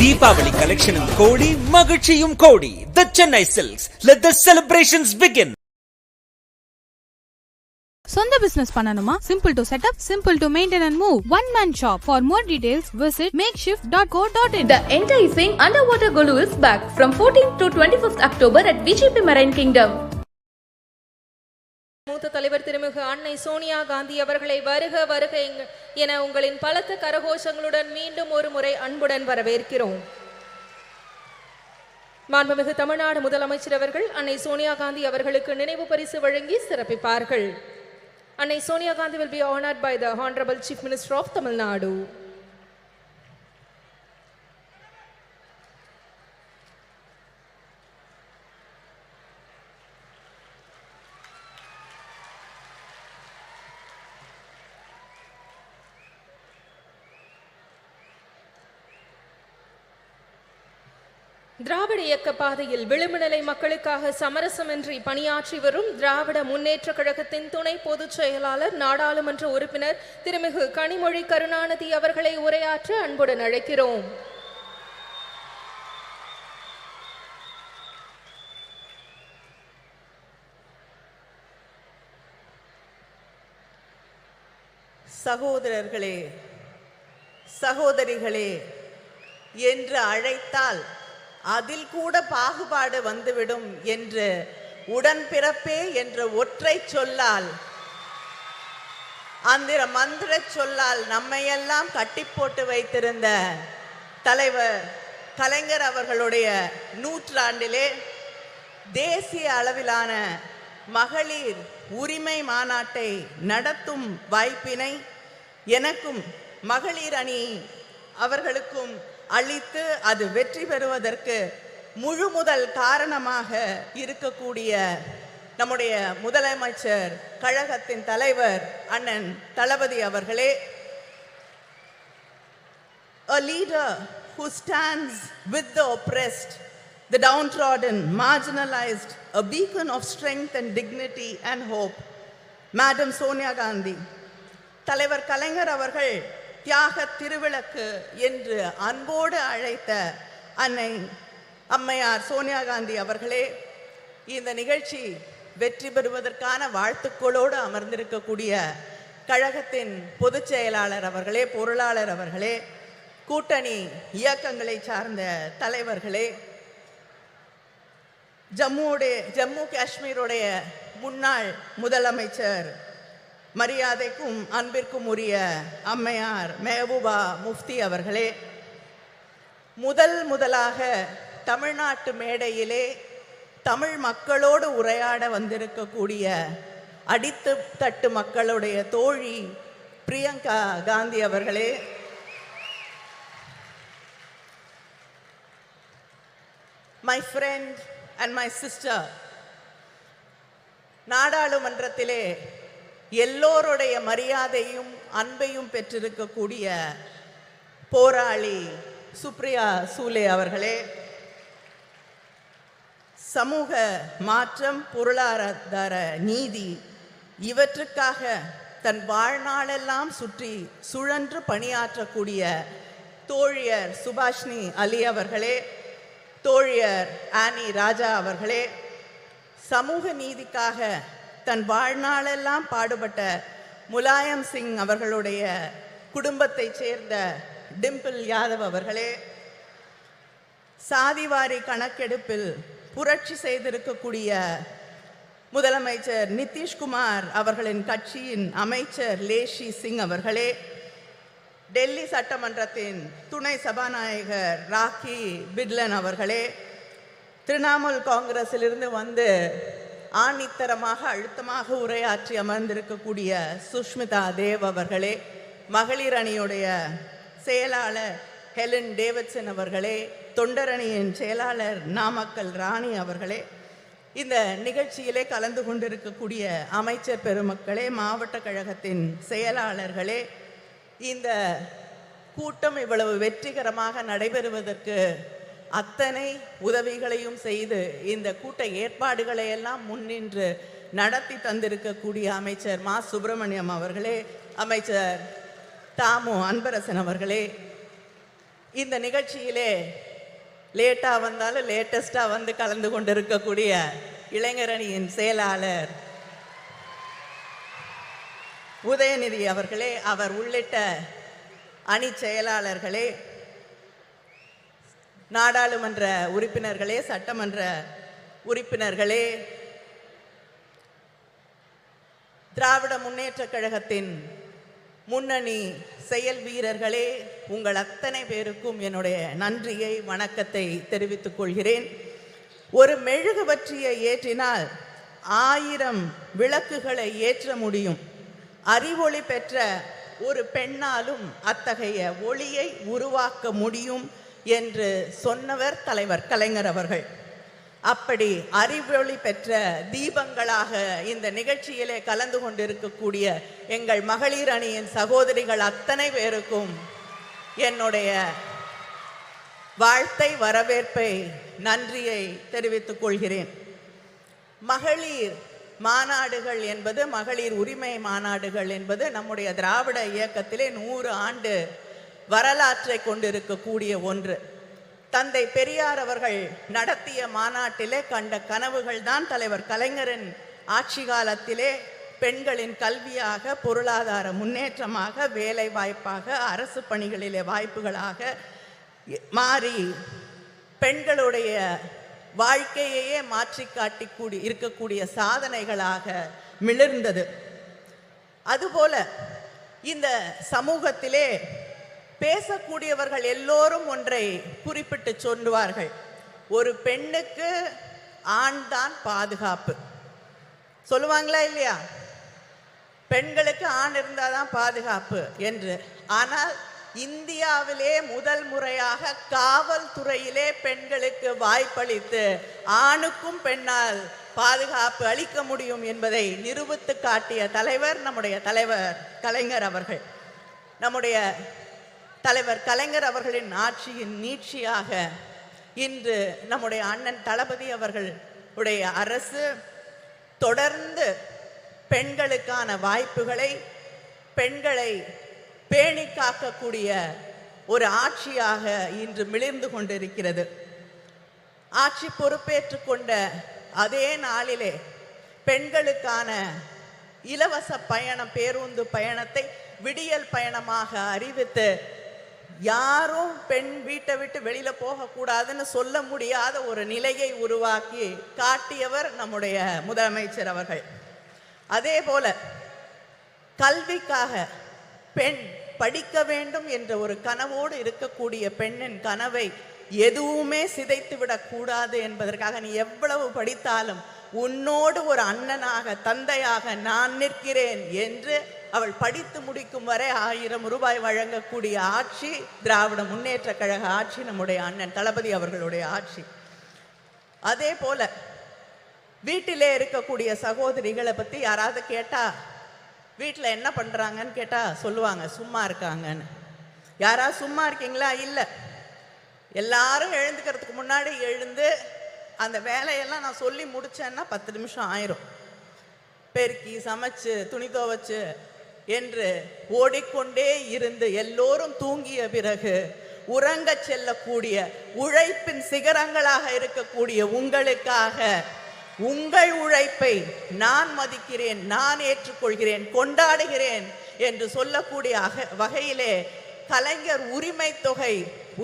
Deepavali collection Kodi, Magachiyum Kodi. The Chennai Silks. Let the celebrations begin. சொந்த business பண்ணனுமா? Simple to set up, simple to maintain and move. One man shop. For more details, visit makeshift.co.in. The enticing underwater Golu is back from 14th to 25th October at VGP Marine Kingdom. மூத்த தலைவர் திருமிகு அன்னை சோனியா காந்தி அவர்களை வருக வருக என உங்களின் பலத்த கரகோஷங்களுடன் மீண்டும் ஒரு முறை அன்புடன் வரவேற்கிறோம். மாண்புமிகு தமிழ்நாடு முதலமைச்சர் அவர்கள் அன்னை சோனியா காந்தி அவர்களுக்கு நினைவு பரிசு வழங்கி சிறப்பிப்பார்கள். அன்னை Sonia Gandhi will be honored by the Honorable Chief Minister of Tamil Nadu. திராவிட இயக்க பாதையில் விளிம்புநிலை மக்களுக்காக சமரசமின்றி பணியாற்றி வரும் திராவிட முன்னேற்ற கழகத்தின் துணை பொதுச் செயலாளர் நாடாளுமன்ற உறுப்பினர் திருமிகு கனிமொழி கருணாநிதி அவர்களை உரையாற்ற அன்புடன் அழைக்கிறோம். சகோதரர்களே, சகோதரிகளே என்று அழைத்தால் அதில் கூட பாகுபாடு வந்துவிடும் என்று உடன்பிறப்பே என்ற ஒற்றை சொல்லால், அந்த மந்திர சொல்லால் நம்மையெல்லாம் கட்டி போட்டு வைத்திருந்த தலைவர் கலைஞர் அவர்களுடைய நூற்றாண்டிலே தேசிய அளவிலான மகளிர் உரிமை மாநாட்டை நடத்தும் வாய்ப்பினை எனக்கும் மகளிர் அணி அவர்களுக்கும் அளித்து அது வெற்றி பெறுவதற்கு முழு முதல் காரணமாக இருக்கக்கூடிய நம்முடைய முதலமைச்சர் கழகத்தின் தலைவர் அண்ணன் தளபதி அவர்களே, a leader who stands with the oppressed, the downtrodden, marginalized, a beacon of strength and dignity and hope, Madam Sonia Gandhi. தலைவர் கலைஞர் அவர்கள் தியாக திருவிளக்கு என்று அன்போடு அழைத்த அன்னை அம்மையார் சோனியா காந்தி அவர்களே, இந்த நிகழ்ச்சி வெற்றி பெறுவதற்கான வாழ்த்துக்களோடு அமர்ந்திருக்கக்கூடிய கழகத்தின் பொதுச் செயலாளர் அவர்களே, பொருளாளர் அவர்களே, கூட்டணி இயக்கங்களை சார்ந்த தலைவர்களே, ஜம்மு காஷ்மீருடைய முன்னாள் முதலமைச்சர் மரியாதைக்கும் அன்பிற்கும் உரிய அம்மையார் மெஹபூபா முஃப்தி அவர்களே, முதலாக தமிழ்நாட்டு மேடையிலே தமிழ் மக்களோடு உரையாட வந்திருக்கக்கூடிய அடித்து தட்டு மக்களுடைய தோழி பிரியங்கா காந்தி அவர்களே, my friend and my sister, நாடாளுமன்றத்திலே எல்லோருடைய மரியாதையும் அன்பையும் பெற்றிருக்கக்கூடிய போராளி சுப்ரியா சூலே அவர்களே, சமூக மாற்றம், பொருளாதார நீதி இவற்றுக்காக தன் வாழ்நாளெல்லாம் சுழன்று பணியாற்றக்கூடிய தோழியர் சுபாஷினி அலி அவர்களே, தோழியர் ஆனி ராஜா அவர்களே, சமூக நீதிக்காக தன் வாழ்நாளெல்லாம் பாடுபட்ட முலாயம் சிங் அவர்களுடைய குடும்பத்தைச் சேர்ந்த டிம்பிள் யாதவ் அவர்களே, சாதிவாரி கணக்கெடுப்பில் புரட்சி செய்திருக்கக்கூடிய முதலமைச்சர் நிதிஷ்குமார் அவர்களின் கட்சியின் அமைச்சர் லேஷி சிங் அவர்களே, டெல்லி சட்டமன்றத்தின் துணை சபாநாயகர் ராக்கி பிட்லன் அவர்களே, திரிணாமுல் காங்கிரஸிலிருந்து வந்து ஆணித்தரமாக அழுத்தமாக உரையாற்றி அமர்ந்திருக்கக்கூடிய சுஷ்மிதா தேவ் அவர்களே, மகளிர் அணியுடைய செயலாளர் ஹெலன் டேவிட்சன் அவர்களே, தொண்டரணியின் செயலாளர் நாமக்கல் ராணி அவர்களே, இந்த நிகழ்ச்சியிலே கலந்து கொண்டிருக்கக்கூடிய அமைச்சர் பெருமக்களே, மாவட்ட கழகத்தின் செயலாளர்களே, இந்த கூட்டம் இவ்வளவு வெற்றிகரமாக நடைபெறுவதற்கு அத்தனை உதவிகளையும் செய்து இந்த கூட்ட ஏற்பாடுகளை எல்லாம் முன்னின்று நடத்தி தந்திருக்கக்கூடிய அமைச்சர் மா சுப்பிரமணியம் அவர்களே, அமைச்சர் தாமு அன்பரசன் அவர்களே, இந்த நிகழ்ச்சியிலே லேட்டாக வந்தாலும் லேட்டஸ்டாக வந்து கலந்து கொண்டிருக்கக்கூடிய இளைஞரணியின் செயலாளர் உதயநிதி அவர்களே, அவர் உள்ளிட்ட அணி செயலாளர்களே, நாடாளுமன்ற உறுப்பினர்களே, சட்டமன்ற உறுப்பினர்களே, திராவிட முன்னேற்றக் கழகத்தின் முன்னணி செயல் வீரர்களே, உங்கள் அத்தனை பேருக்கும் என்னுடைய நன்றியை, வணக்கத்தை தெரிவித்துக் கொள்கிறேன். ஒரு மெழுகுவர்த்தியை ஏற்றினால் 1000 விளக்குகளை ஏற்ற முடியும். அறிவொளி பெற்ற ஒரு பெண்ணாலும் அத்தகைய ஒளியை உருவாக்க முடியும் என்று சொன்னவர் தலைவர் கலைஞர் அவர்கள். அப்படி அறிவொளி பெற்ற தீபங்களாக இந்த நிகழ்ச்சியிலே கலந்து கொண்டிருக்கக்கூடிய எங்கள் மகளிர் அணியின் சகோதரிகள் அத்தனை பேருக்கும் என்னுடைய வாழ்த்தை, வரவேற்பை, நன்றியை தெரிவித்துக் கொள்கிறேன். மகளிர் மாநாடுகள் என்பது, மகளிர் உரிமை மாநாடுகள் என்பது நம்முடைய திராவிட இயக்கத்திலே 100 ஆண்டு வரலாற்றை கொண்டிருக்கக்கூடிய ஒன்று. தந்தை பெரியார் அவர்கள் நடத்திய மாநாட்டிலே கண்ட கனவுகள் தான் தலைவர் கலைஞரின் ஆட்சி காலத்திலே பெண்களின் கல்வியாக, பொருளாதார முன்னேற்றமாக, வேலை வாய்ப்பாக, அரசு பணிகளிலே வாய்ப்புகளாக மாறி பெண்களுடைய வாழ்க்கையையே மாற்றி காட்டி இருக்கக்கூடிய சாதனைகளாக மிளிர்ந்தது. அதுபோல இந்த சமூகத்திலே பேசக்கூடியவர்கள் எல்லோரும் ஒன்றை குறிப்பிட்டு சொல்லுவார்கள், ஒரு பெண்ணுக்கு ஆண் தான் பாதுகாப்பு. சொல்லுவாங்களா இல்லையா? பெண்களுக்கு ஆண் இருந்தாதான் பாதுகாப்பு என்று. ஆனால் இந்தியாவிலே முதல் முறையாக காவல்துறையிலே பெண்களுக்கு வாய்ப்பளித்து ஆணுக்கும் பெண்ணால் பாதுகாப்பு அளிக்க முடியும் என்பதை நிரூபித்து காட்டிய தலைவர் நம்முடைய தலைவர் கலைஞர் அவர்கள். நம்முடைய தலைவர் கலைஞர் அவர்களின் ஆட்சியின் நீட்சியாக இன்று நம்முடைய அண்ணன் தளபதி அவர்களுடைய அரசு தொடர்ந்து பெண்களுக்கான வாய்ப்புகளை, பெண்களை பேணி காக்கக்கூடிய ஒரு ஆட்சியாக இன்று மிளிர்ந்து கொண்டிருக்கிறது. ஆட்சி பொறுப்பேற்று கொண்ட அதே நாளிலே பெண்களுக்கான இலவச பயணம், பேருந்து பயணத்தை விடியல் பயணமாக அறிவித்து யாரும் பெண் வீட்டை விட்டு வெளியில போகக்கூடாதுன்னு சொல்ல முடியாத ஒரு நிலையை உருவாக்கி காட்டியவர் நம்முடைய முதலமைச்சர் அவர்கள். அதே போல கல்விக்காக பெண் படிக்க வேண்டும் என்ற ஒரு கனவோடு இருக்கக்கூடிய பெண்ணின் கனவை எதுவுமே சிதைத்து விடக்கூடாது என்பதற்காக நீ எவ்வளவு படித்தாலும் உன்னோடு ஒரு அண்ணனாக, தந்தையாக நான் நிற்கிறேன் என்று அவள் படித்து முடிக்கும் வரை 1000 ரூபாய் வழங்கக்கூடிய ஆட்சி திராவிட முன்னேற்ற கழக ஆட்சி, நம்முடைய அண்ணன் தளபதி அவர்களுடைய ஆட்சி. அதே போல வீட்டிலே இருக்கக்கூடிய சகோதரிகளை பற்றி யாராவது கேட்டா வீட்டில் என்ன பண்ணுறாங்கன்னு கேட்டால் சொல்லுவாங்க சும்மா இருக்காங்கன்னு. யாராவது சும்மா இருக்கீங்களா? இல்லை. எல்லாரும் எழுந்துக்கிறதுக்கு முன்னாடி எழுந்து அந்த வேலையெல்லாம் நான் சொல்லி முடித்தேன்னா 10 நிமிஷம் ஆயிரும். பெருக்கி, சமைச்சு, துணி துவைச்சு என்று ஓடிக்கொண்டே இருந்து எல்லோரும் தூங்கிய பிறகு உறங்க செல்லக்கூடிய உழைப்பின் சிகரங்களாக இருக்கக்கூடிய உங்களுக்காக உங்கள் உழைப்பை நான் மதிக்கிறேன், நான் ஏற்றுக்கொள்கிறேன், கொண்டாடுகிறேன் என்று சொல்லக்கூடிய வகையிலே கலைஞர் உரிமை தொகை,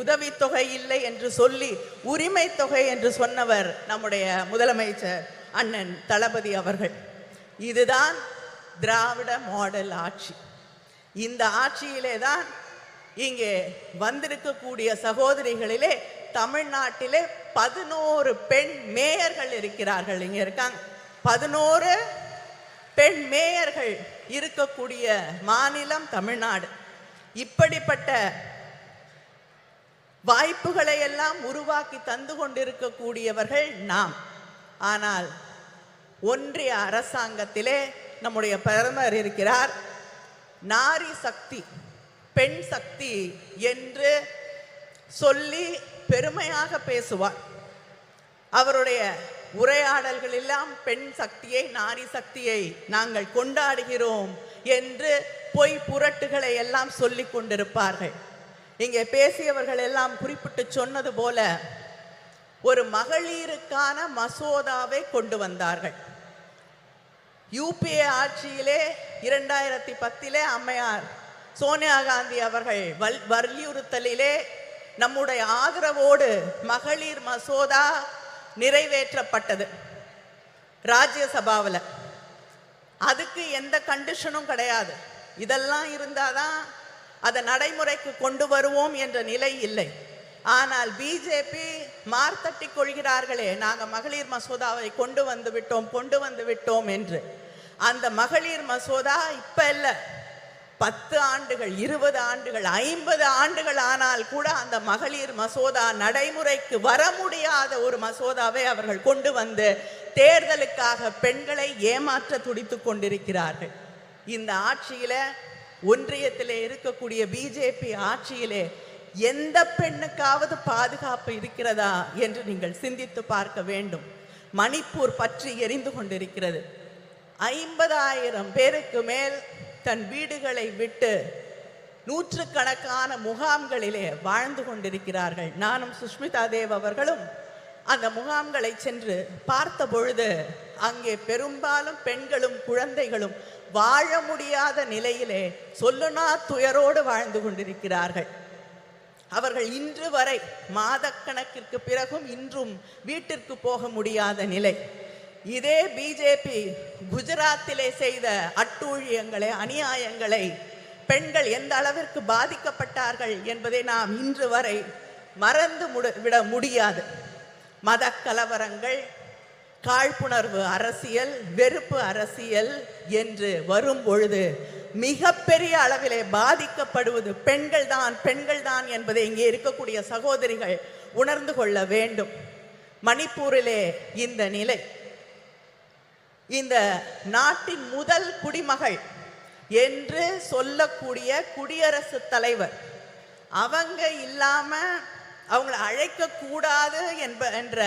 உதவித்தொகை இல்லை என்று சொல்லி உரிமை தொகை என்று சொன்னவர் நம்முடைய முதலமைச்சர் அண்ணன் தளபதி அவர்கள். இதுதான் திராவிட மாடல் ஆட்சி. இந்த ஆட்சியிலே தான் இங்கே வந்திருக்கக்கூடிய சகோதரிகளிலே தமிழ்நாட்டிலே 11 பெண் மேயர்கள் இருக்கிறார்கள். இங்க இருக்காங்க 11 பெண் மேயர்கள் இருக்கக்கூடிய மாநிலம் தமிழ்நாடு. இப்படிப்பட்ட வாய்ப்புகளை எல்லாம் உருவாக்கி தந்து கொண்டிருக்கக்கூடியவர்கள் நாம். ஆனால் ஒன்றிய அரசாங்கத்திலே நம்முடைய பிரதமர் இருக்கிறார். நாரி சக்தி, பெண் சக்தி என்று சொல்லி பெருமையாக பேசுவார். அவருடைய உரையாடல்கள் எல்லாம் பெண் சக்தியை, நாரி சக்தியை நாங்கள் கொண்டாடுகிறோம் என்று பொய் புரட்டுகளை எல்லாம் சொல்லிக் கொண்டிருப்பார்கள். இங்கே பேசியவர்கள் எல்லாம் குறிப்பிட்டு சொன்னது போல ஒரு மகளிருக்கான மசோதாவை கொண்டு வந்தார்கள். யூபிஏ ஆட்சியிலே 2010 அம்மையார் சோனியா காந்தி அவர்கள் வலியுறுத்தலிலே நம்முடைய ஆதரவோடு மகளிர் மசோதா நிறைவேற்றப்பட்டது ராஜ்யசபாவில். அதுக்கு எந்த கண்டிஷனும் கிடையாது. இதெல்லாம் இருந்தாதான் அதை நடைமுறைக்கு கொண்டு வருவோம் என்ற நிலை இல்லை. ஆனால் பிஜேபி மார்த்தட்டி கொள்கிறார்களே, நாங்கள் மகளிர் மசோதாவை கொண்டு வந்து விட்டோம் என்று. அந்த மகளிர் மசோதா இப்ப இல்லை, 10 ஆண்டுகள் 20 ஆண்டுகள் 50 ஆண்டுகள் ஆனால் கூட அந்த மகளிர் மசோதா நடைமுறைக்கு வர முடியாத ஒரு மசோதாவை அவர்கள் கொண்டு வந்து தேர்தலுக்காக பெண்களை ஏமாற்ற துடித்துக் கொண்டிருக்கிறார்கள். இந்த ஆட்சியில, ஒன்றியத்திலே இருக்கக்கூடிய பிஜேபி ஆட்சியிலே எந்த பெண்ணுக்காவது பாதுகாப்பு இருக்கிறதா என்று நீங்கள் சிந்தித்து பார்க்க வேண்டும். மணிப்பூர் பற்றி எரிந்து கொண்டிருக்கிறது. 50,000 பேருக்கு மேல் தன் வீடுகளை விட்டு நூற்றுக்கணக்கான முகாம்களிலே வாழ்ந்து கொண்டிருக்கிறார்கள். நானும் சுஷ்மிதா தேவ் அவர்களும் அந்த முகாம்களை சென்று பார்த்த பொழுது அங்கே பெரும்பாலும் பெண்களும் குழந்தைகளும் வாழ முடியாத நிலையிலே சொல்லுனா துயரோடு வாழ்ந்து கொண்டிருக்கிறார்கள். அவர்கள் இன்று வரை மாதக்கணக்கிற்கு பிறகும் இன்றும் வீட்டிற்கு போக முடியாத நிலை. இதே பிஜேபி குஜராத்திலே செய்த அட்டூழியங்களை, அநியாயங்களை, பெண்கள் எந்த அளவிற்கு பாதிக்கப்பட்டார்கள் என்பதை நாம் இன்று வரை மறந்து விட முடியாது. மத கலவரங்கள், காழ்ப்புணர்வு அரசியல், வெறுப்பு அரசியல் என்று வரும் பொழுது மிகப்பெரிய அளவிலே பாதிக்கப்படுவது பெண்கள் தான் என்பதை இங்கே இருக்கக்கூடிய சகோதரிகள் உணர்ந்து கொள்ள வேண்டும். மணிப்பூரிலே இந்த நிலை. இந்த நாட்டின் முதல் குடிமகள் என்று சொல்லக்கூடிய குடியரசுத் தலைவர், அவங்க இல்லாம அவங்களை அழைக்க கூடாது என்ற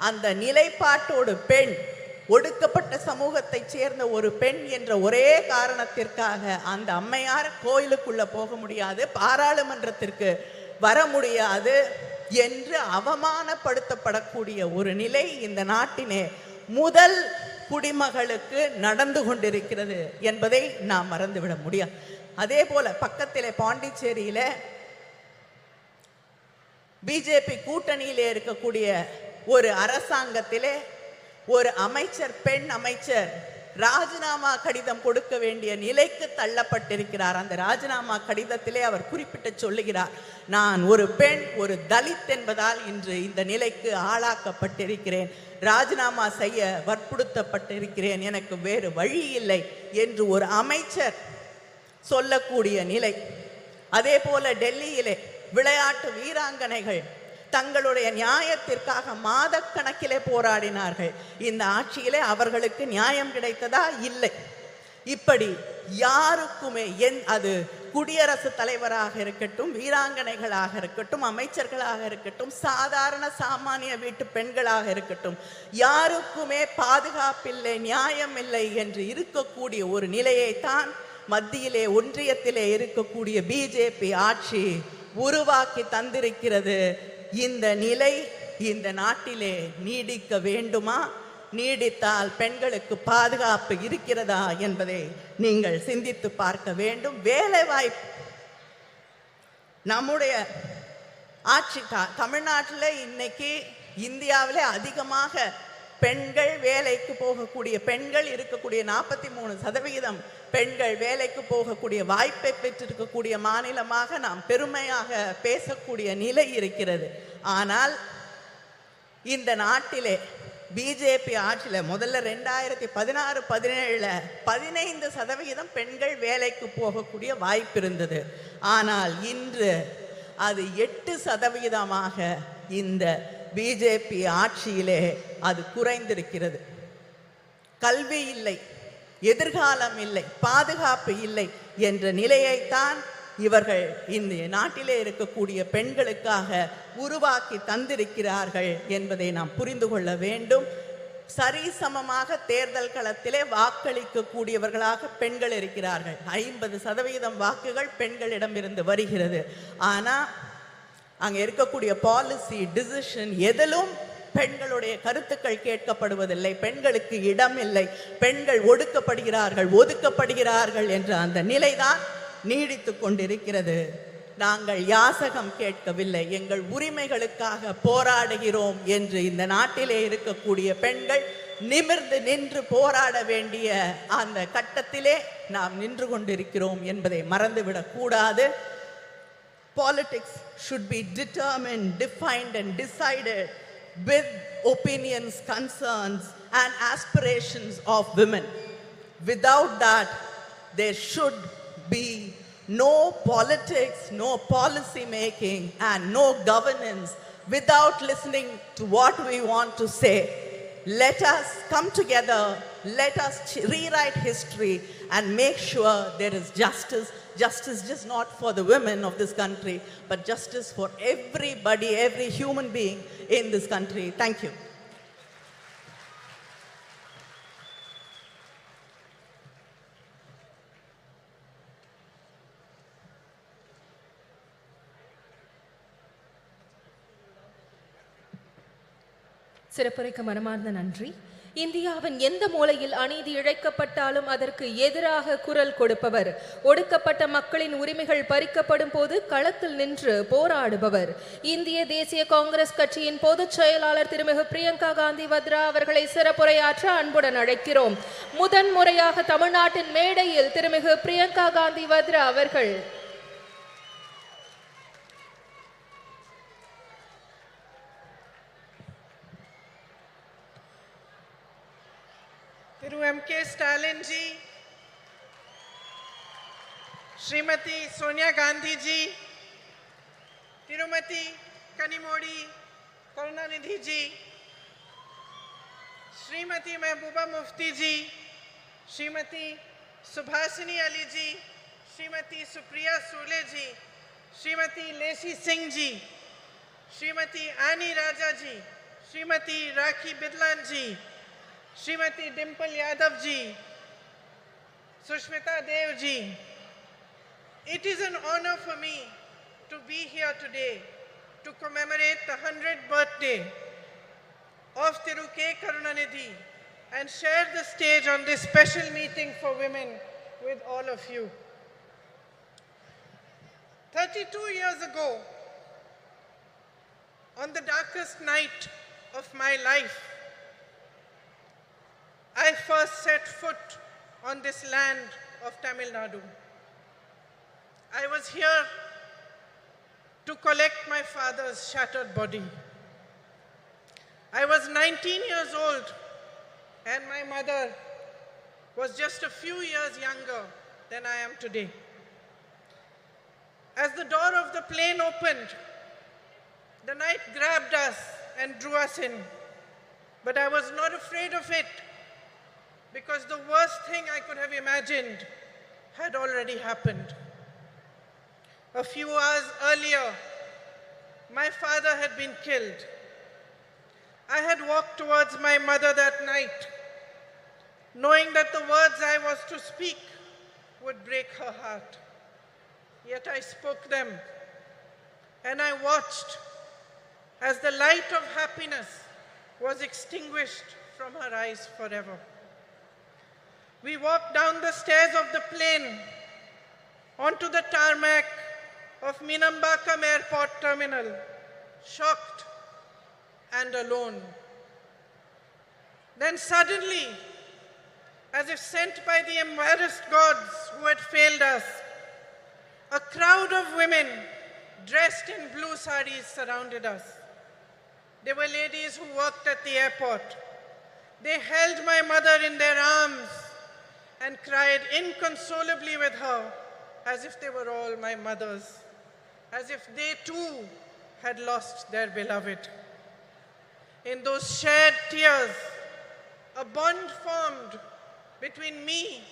அந்த நிலைப்பாட்டோடு பெண், ஒடுக்கப்பட்ட சமூகத்தை சேர்ந்த ஒரு பெண் என்ற ஒரே காரணத்திற்காக அந்த அம்மையார் கோயிலுக்குள்ள போக முடியாது, பாராளுமன்றத்திற்கு வர முடியாது என்று அவமானப்படுத்தப்படக்கூடிய ஒரு நிலை இந்த நாட்டினே முதல் குடிமகளுக்கு நடந்து கொண்டிருக்கிறது என்பதை நாம் மறந்துவிட முடியாது. அதே போல பக்கத்திலே பாண்டிச்சேரியில பிஜேபி கூட்டணியிலே இருக்கக்கூடிய ஒரு அரசாங்கத்திலே ஒரு அமைச்சர், பெண் அமைச்சர் ராஜினாமா கடிதம் கொடுக்க வேண்டிய நிலைக்கு தள்ளப்பட்டிருக்கிறார். அந்த ராஜினாமா கடிதத்திலே அவர் குறிப்பிட்டு சொல்லுகிறார், நான் ஒரு பெண், ஒரு தலித் என்பதால் இன்று இந்த நிலைக்கு ஆளாக்கப்பட்டிருக்கிறேன், ராஜினாமா செய்ய வற்புறுத்தப்பட்டிருக்கிறேன், எனக்கு வேறு வழி இல்லை என்று ஒரு அமைச்சர் சொல்லக்கூடிய நிலை. அதே போல டெல்லியிலே விளையாட்டு வீராங்கனைகள் தங்களுடைய நியாயத்திற்காக மாதக்கணக்கிலே போராடினார்கள். இந்த ஆட்சியிலே அவர்களுக்கு நியாயம் கிடைத்ததா? இல்லை. இப்படி யாருக்குமே, அது குடியரசுத் தலைவராக இருக்கட்டும், வீராங்கனைகளாக இருக்கட்டும், அமைச்சர்களாக இருக்கட்டும், சாதாரண சாமானிய வீட்டு பெண்களாக இருக்கட்டும், யாருக்குமே பாதுகாப்பில்லை, நியாயம் இல்லை என்று இருக்கக்கூடிய ஒரு நிலையைத்தான் மத்தியிலே, ஒன்றியத்திலே இருக்கக்கூடிய பிஜேபி ஆட்சி உருவாக்கி தந்திருக்கிறது. இந்த நிலை இந்த நாட்டிலே நீடிக்க வேண்டுமா? நீடித்தால் பெண்களுக்கு பாதுகாப்பு இருக்கிறதா என்பதை நீங்கள் சிந்தித்து பார்க்க வேண்டும். வேலை வாய்ப்பு, நம்முடைய ஆட்சி தமிழ்நாட்டில் இன்னைக்கு இந்தியாவிலே அதிகமாக பெண்கள் வேலைக்கு போகக்கூடிய, பெண்கள் இருக்கக்கூடிய 43% பெண்கள் வேலைக்கு போகக்கூடிய வாய்ப்பை பெற்றிருக்கக்கூடிய மாநிலமாக நாம் பெருமையாக பேசக்கூடிய நிலை இருக்கிறது. ஆனால் இந்த நாட்டிலே பிஜேபி ஆட்சியில் முதல்ல 2016-17 15% பெண்கள் வேலைக்கு போகக்கூடிய வாய்ப்பு இருந்தது. ஆனால் இன்று அது 8% இந்த பிஜேபி ஆட்சியிலே அது குறைந்திருக்கிறது. கல்வி இல்லை, எதிர்காலம் இல்லை, பாதுகாப்பு இல்லை என்ற நிலையைத்தான் இவர்கள் இந்த நாட்டிலே இருக்கக்கூடிய பெண்களுக்காக உருவாக்கி தந்திருக்கிறார்கள் என்பதை நாம் புரிந்து கொள்ள வேண்டும். சரிசமமாக தேர்தல் களத்திலே வாக்களிக்க கூடியவர்களாக பெண்கள் இருக்கிறார்கள். 50% வாக்குகள் பெண்களிடம் இருந்து வருகிறது. ஆனா அங்க இருக்கக்கூடிய பாலிசி டிசிஷன் எதிலும் பெண்களுடைய கருத்துக்கள் கேட்கப்படுவதில்லை. பெண்களுக்கு இடம் இல்லை, பெண்கள் ஒதுக்கப்படுகிறார்கள் என்ற அந்த நிலைதான் நீடித்து கொண்டிருக்கிறது. நாங்கள் யாசகம் கேட்கவில்லை, எங்கள் உரிமைகளுக்காக போராடுகிறோம் என்று இந்த நாட்டிலே இருக்கக்கூடிய பெண்கள் நிமிர்ந்து நின்று போராட வேண்டிய அந்த கட்டத்திலே நாம் நின்று கொண்டிருக்கிறோம் என்பதை மறந்துவிடக் கூடாது. Politics should be determined, defined and decided with opinions, concerns and aspirations of women. Without that, there should be no politics, no policy making and no governance without listening to what we want to say. Let us come together, let us rewrite history and make sure there is justice. Justice just not for the women of this country, but justice for everybody, every human being in this country. Thank you. சிறப்புரைக்கு மனமார்ந்த நன்றி. இந்தியாவின் எந்த மூலையில் அநீதி இழைக்கப்பட்டாலும் அதற்கு எதிராக குரல் கொடுப்பவர், ஒடுக்கப்பட்ட மக்களின் உரிமைகள் பறிக்கப்படும் போது களத்தில் நின்று போராடுபவர். இந்திய தேசிய காங்கிரஸ் கட்சியின் பொதுச் செயலாளர் திருமிகு பிரியங்கா காந்தி வத்ரா அவர்களை சிறப்புரையாற்ற அன்புடன் அழைக்கிறோம். முதன்முறையாக தமிழ்நாட்டின் மேடையில் திருமிகு பிரியங்கா காந்தி வத்ரா அவர்கள். DMK Stalin ji, Srimati Sonia Gandhi ji, Tirumati Kanimozhi Karunanidhi ji, Srimati Mehbooba Mufti ji, Srimati Subhasini Ali ji, Srimati Supriya Sule ji, Srimati Lesi Singh ji, Srimati Ani Raja ji, Srimati Rakhi Bidlan ji, Srimati Dimple Yadav ji, Sushmita Dev ji. It is an honor for me to be here today to commemorate the 100th birthday of Thiru K. Karunanidhi and share the stage on this special meeting for women with all of you. 32 years ago, on the darkest night of my life, I first set foot on this land of Tamil Nadu. I was here to collect my father's shattered body. I was 19 years old and my mother was just a few years younger than I am today. As the door of the plane opened, the night grabbed us and drew us in. But I was not afraid of it, because the worst thing I could have imagined had already happened. A few hours earlier, my father had been killed. I had walked towards my mother that night, knowing that the words I was to speak would break her heart. Yet I spoke them, and I watched as the light of happiness was extinguished from her eyes forever. We walked down the stairs of the plane onto the tarmac of Minambakam Airport Terminal, shocked and alone. Then suddenly, as if sent by the embarrassed gods who had failed us, a crowd of women dressed in blue saris surrounded us. They were ladies who worked at the airport. They held my mother in their arms and cried inconsolably with her, as if they were all my mothers, as if they too had lost their beloved. In those shared tears, a bond formed between me,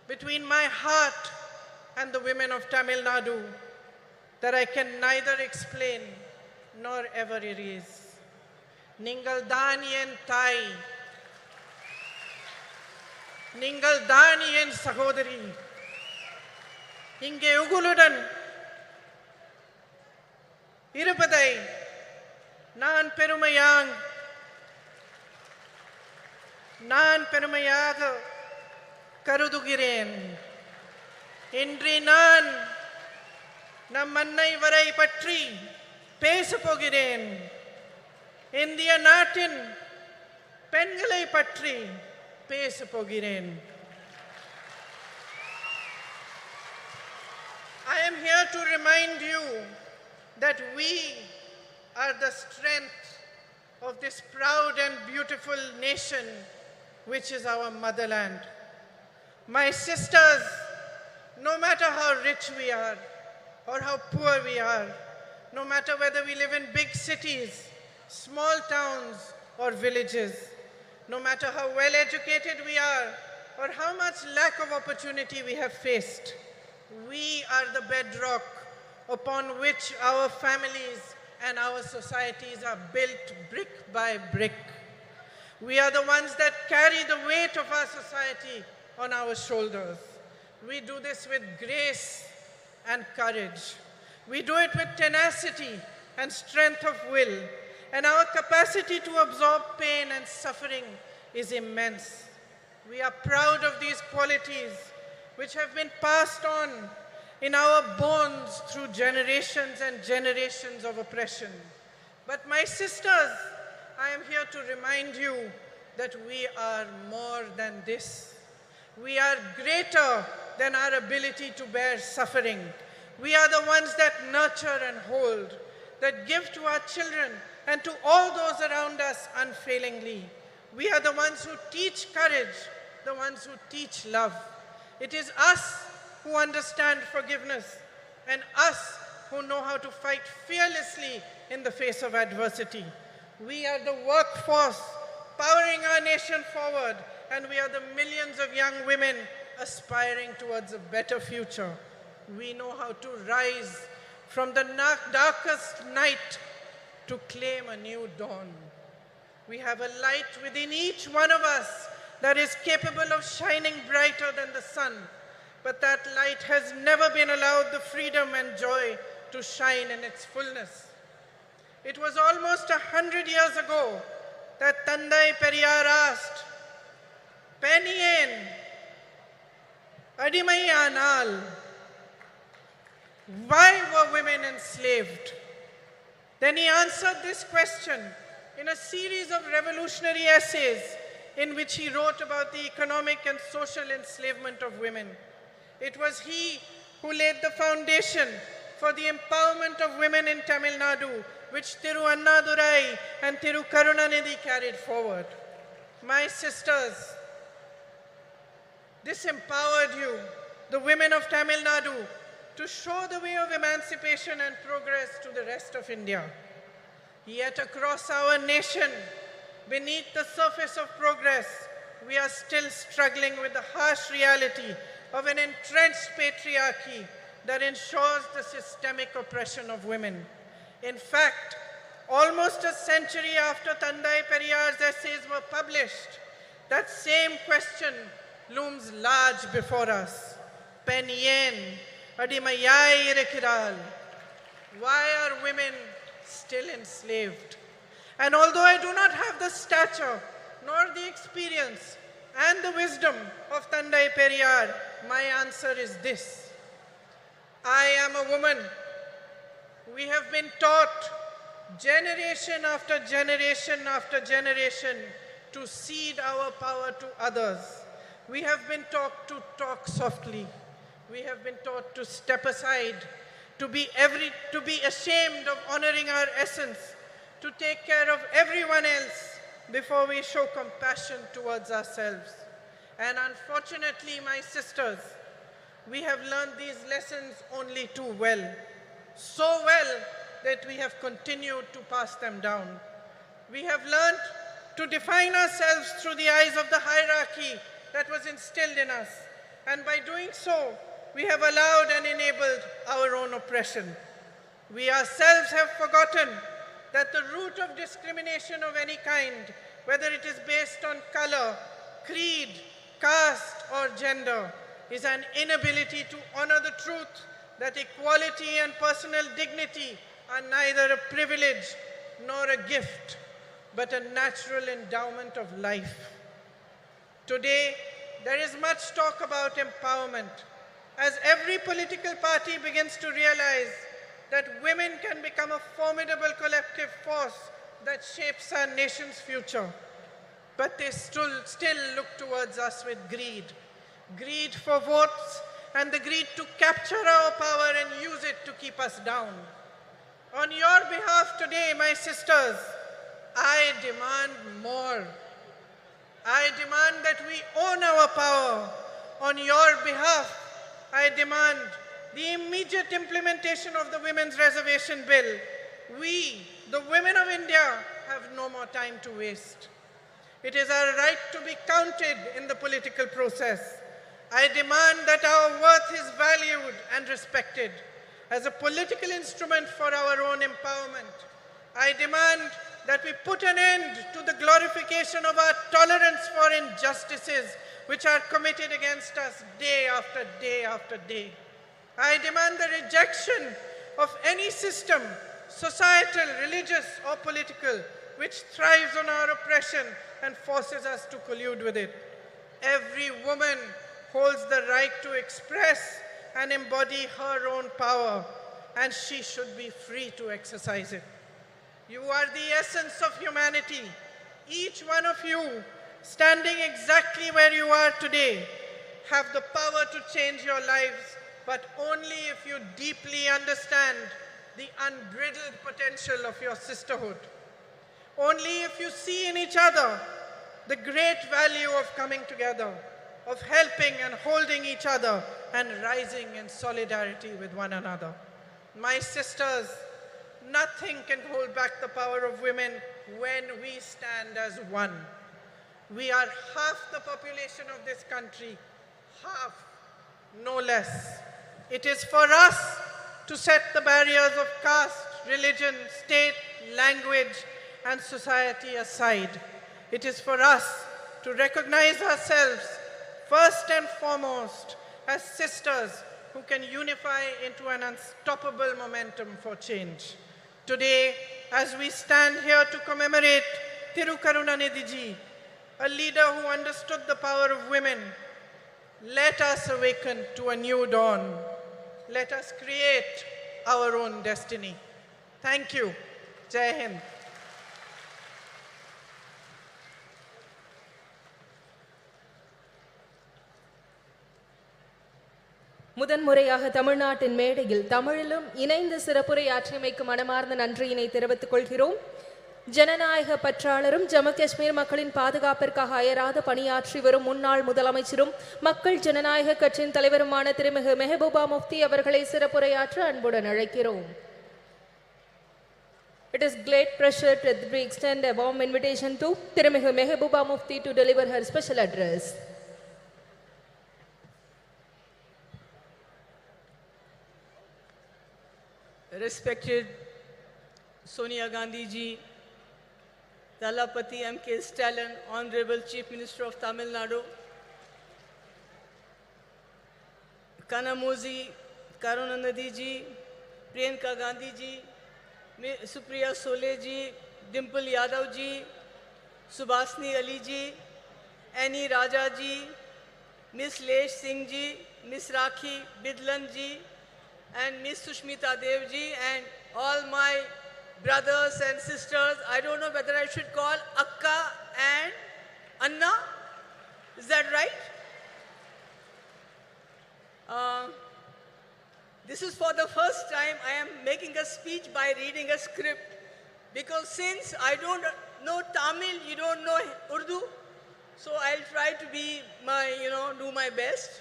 between my heart and the women of Tamil Nadu, that I can neither explain nor ever erase. Ningal Daniyen Thai, நீங்கள் தான் என் சகோதரி. இங்கே உங்களுடன் இருப்பதை நான் பெருமையாக கருதுகிறேன். இன்று நான் நம் அன்னை வரை பற்றி பேசப் போகிறேன். இந்திய நாட்டின் பெண்களை பற்றி பேசப் போகிறேன். I am here to remind you that we are the strength of this proud and beautiful nation, which is our motherland. My sisters, no matter how rich we are or how poor we are, no matter whether we live in big cities, small towns or villages, no matter how well educated we are or how much lack of opportunity we have faced, we are the bedrock upon which our families and our societies are built brick by brick. We are the ones that carry the weight of our society on our shoulders. We do this with grace and courage. We do it with tenacity and strength of will, and our capacity to absorb pain and suffering is immense. We are proud of these qualities which have been passed on in our bones through generations and generations of oppression. But my sisters, I am here to remind you that we are more than this. We are greater than our ability to bear suffering. We are the ones that nurture and hold, that give to our children and to all those around us unfailingly. We are the ones who teach courage, the ones who teach love. It is us who understand forgiveness and us who know how to fight fearlessly in the face of adversity. We are the workforce powering our nation forward, and we are the millions of young women aspiring towards a better future. We know how to rise from the darkest night to claim a new dawn. We have a light within each one of us that is capable of shining brighter than the sun, but that light has never been allowed the freedom and joy to shine in its fullness. It was almost 100 years ago that Tandai Periyar asked, "Penien, Adimayanal, why were women enslaved?" Then he answered this question in a series of revolutionary essays in which he wrote about the economic and social enslavement of women. It was he who laid the foundation for the empowerment of women in Tamil Nadu, which Thiru Annadurai and Thiru Karunanidhi carried forward. My sisters, this empowered you, the women of Tamil Nadu, to show the way of emancipation and progress to the rest of India. Yet across our nation, beneath the surface of progress, we are still struggling with the harsh reality of an entrenched patriarchy that ensures the systemic oppression of women. In fact, almost a century after Tandai Periyar's essays were published, that same question looms large before us. Penien, adimayai irekiral. Why are women still enslaved? And although I do not have the stature nor the experience and the wisdom of Tandai Periyar, my answer is this. I am a woman. We have been taught generation after generation after generation to cede our power to others. We have been taught to talk softly. We have been taught to step aside, to be ashamed of honoring our essence, to take care of everyone else before we show compassion towards ourselves. And unfortunately, my sisters, we have learned these lessons only too well. So well that we have continued to pass them down. We have learned to define ourselves through the eyes of the hierarchy that was instilled in us. And by doing so, we have allowed and enabled our own oppression. We ourselves have forgotten that the root of discrimination of any kind, whether it is based on color, creed, caste, or gender is an inability to honor the truth that equality and personal dignity are neither a privilege nor a gift, but a natural endowment of life. Today, there is much talk about empowerment, as every political party begins to realize that women can become a formidable collective force that shapes our nation's future. But they still look towards us with greed. Greed for votes and the greed to capture our power and use it to keep us down. On your behalf today, my sisters, I demand more. I demand that we own our power. On your behalf, I demand the immediate implementation of the Women's Reservation Bill. We, the women of India, have no more time to waste. It is our right to be counted in the political process. I demand that our worth is valued and respected as a political instrument for our own empowerment. I demand that we put an end to the glorification of our tolerance for injustices which are committed against us day after day after day. I demand the rejection of any system, societal, religious, or political, which thrives on our oppression and forces us to collude with it. Every woman holds the right to express and embody her own power, and she should be free to exercise it. You are the essence of humanity. Each one of you, standing exactly where you are today, have the power to change your lives, but only if you deeply understand the unbridled potential of your sisterhood. Only if you see in each other the great value of coming together, of helping and holding each other, and rising in solidarity with one another. My sisters, nothing can hold back the power of women when we stand as one. We are half the population of this country, half, no less. It is for us to set the barriers of caste, religion, state, language, and society aside. It is for us to recognize ourselves first and foremost as sisters who can unify into an unstoppable momentum for change. Today, as we stand here to commemorate Thirukarunanidhi ji, a leader who understood the power of women, let us awaken to a new dawn. Let us create our own destiny. Thank you. Jai Hind. முதன்முறையாக தமிழ்நாட்டின் மேடையில் தமிழிலும் இணைந்து சிறப்புரையாற்றியமைக்கு மனமார்ந்த நன்றியினை தெரிவித்துக் கொள்கிறோம். ஜனநாயக பற்றாளரும் ஜம்மு காஷ்மீர் மக்களின் பாதுகாப்பிற்காக அயராத பணியாற்றி வரும் முன்னாள் முதலமைச்சரும் மக்கள் ஜனநாயக கட்சியின் தலைவருமான திருமிகு மெஹபூபா முஃப்தி அவர்களை சிறப்புரையாற்ற அன்புடன் அழைக்கிறோம். It is great pleasure to extend a warm invitation to திருமிகு Mehbooba Mufti to deliver her special address. Respected Sonia Gandhi ji, Dalapati M.K. Stalin, Honorable Chief Minister of Tamil Nadu, Kanimozhi, Karunanidhi ji, Priyanka Gandhi ji, Supriya Sole ji, Dimple Yadav ji, Subhasni Ali ji, Annie Raja ji, Miss Lesh Singh ji, Miss Rakhi Bidlan ji, and Miss Sushmita Dev ji, and all my brothers and sisters. I don't know whether I should call Akka and Anna. Is that right? This is for the first time I am making a speech by reading a script, because since I don't know Tamil, you don't know Urdu, so I'll try to be do my best.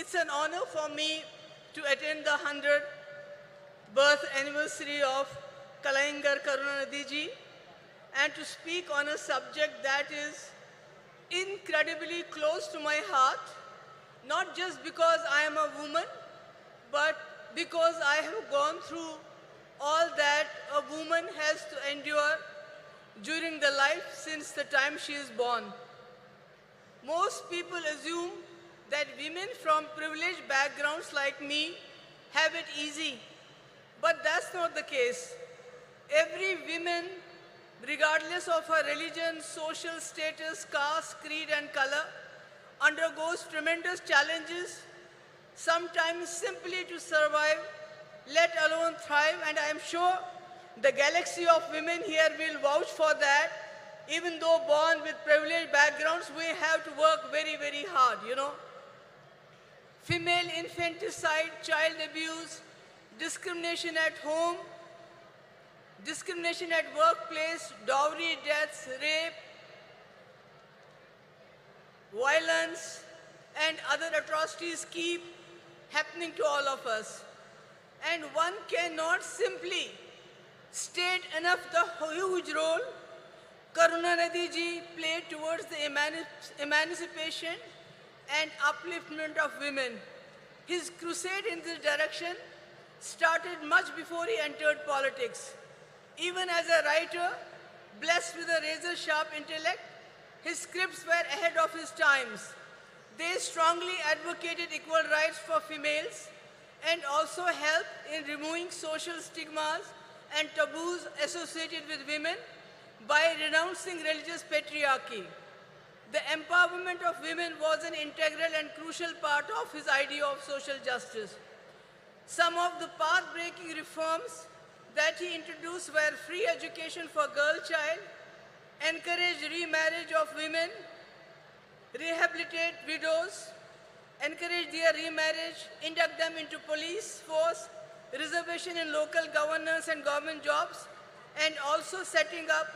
It's an honor for me to attend the 100th birth anniversary of Kalaignar Karunanidhi ji and to speak on a subject that is incredibly close to my heart, not just because I am a woman, but because I have gone through all that a woman has to endure during the life since the time she is born. Most people assume that women from privileged backgrounds like me have it easy, but that's not the case. Every woman, regardless of her religion, social status, caste, creed, and color, undergoes tremendous challenges, sometimes simply to survive, let alone thrive, and I am sure the galaxy of women here will vouch for that. Even though born with privileged backgrounds, we have to work very, very hard, you know. Female infanticide, child abuse, discrimination at home, discrimination at workplace, dowry deaths, rape, violence, and other atrocities keep happening to all of us. And one cannot simply state enough the huge role Karunanidhi ji played towards the emancipation and upliftment of women. His crusade in this direction started much before he entered politics. Even as a writer, blessed with a razor-sharp intellect, his scripts were ahead of his times. They strongly advocated equal rights for females and also helped in removing social stigmas and taboos associated with women by renouncing religious patriarchy. The empowerment of women was an integral and crucial part of his idea of social justice. Some of the path-breaking reforms that he introduced were free education for girl child, encourage remarriage of women, rehabilitate widows, encourage their remarriage, induct them into police force, reservation in local governance and government jobs, and also setting up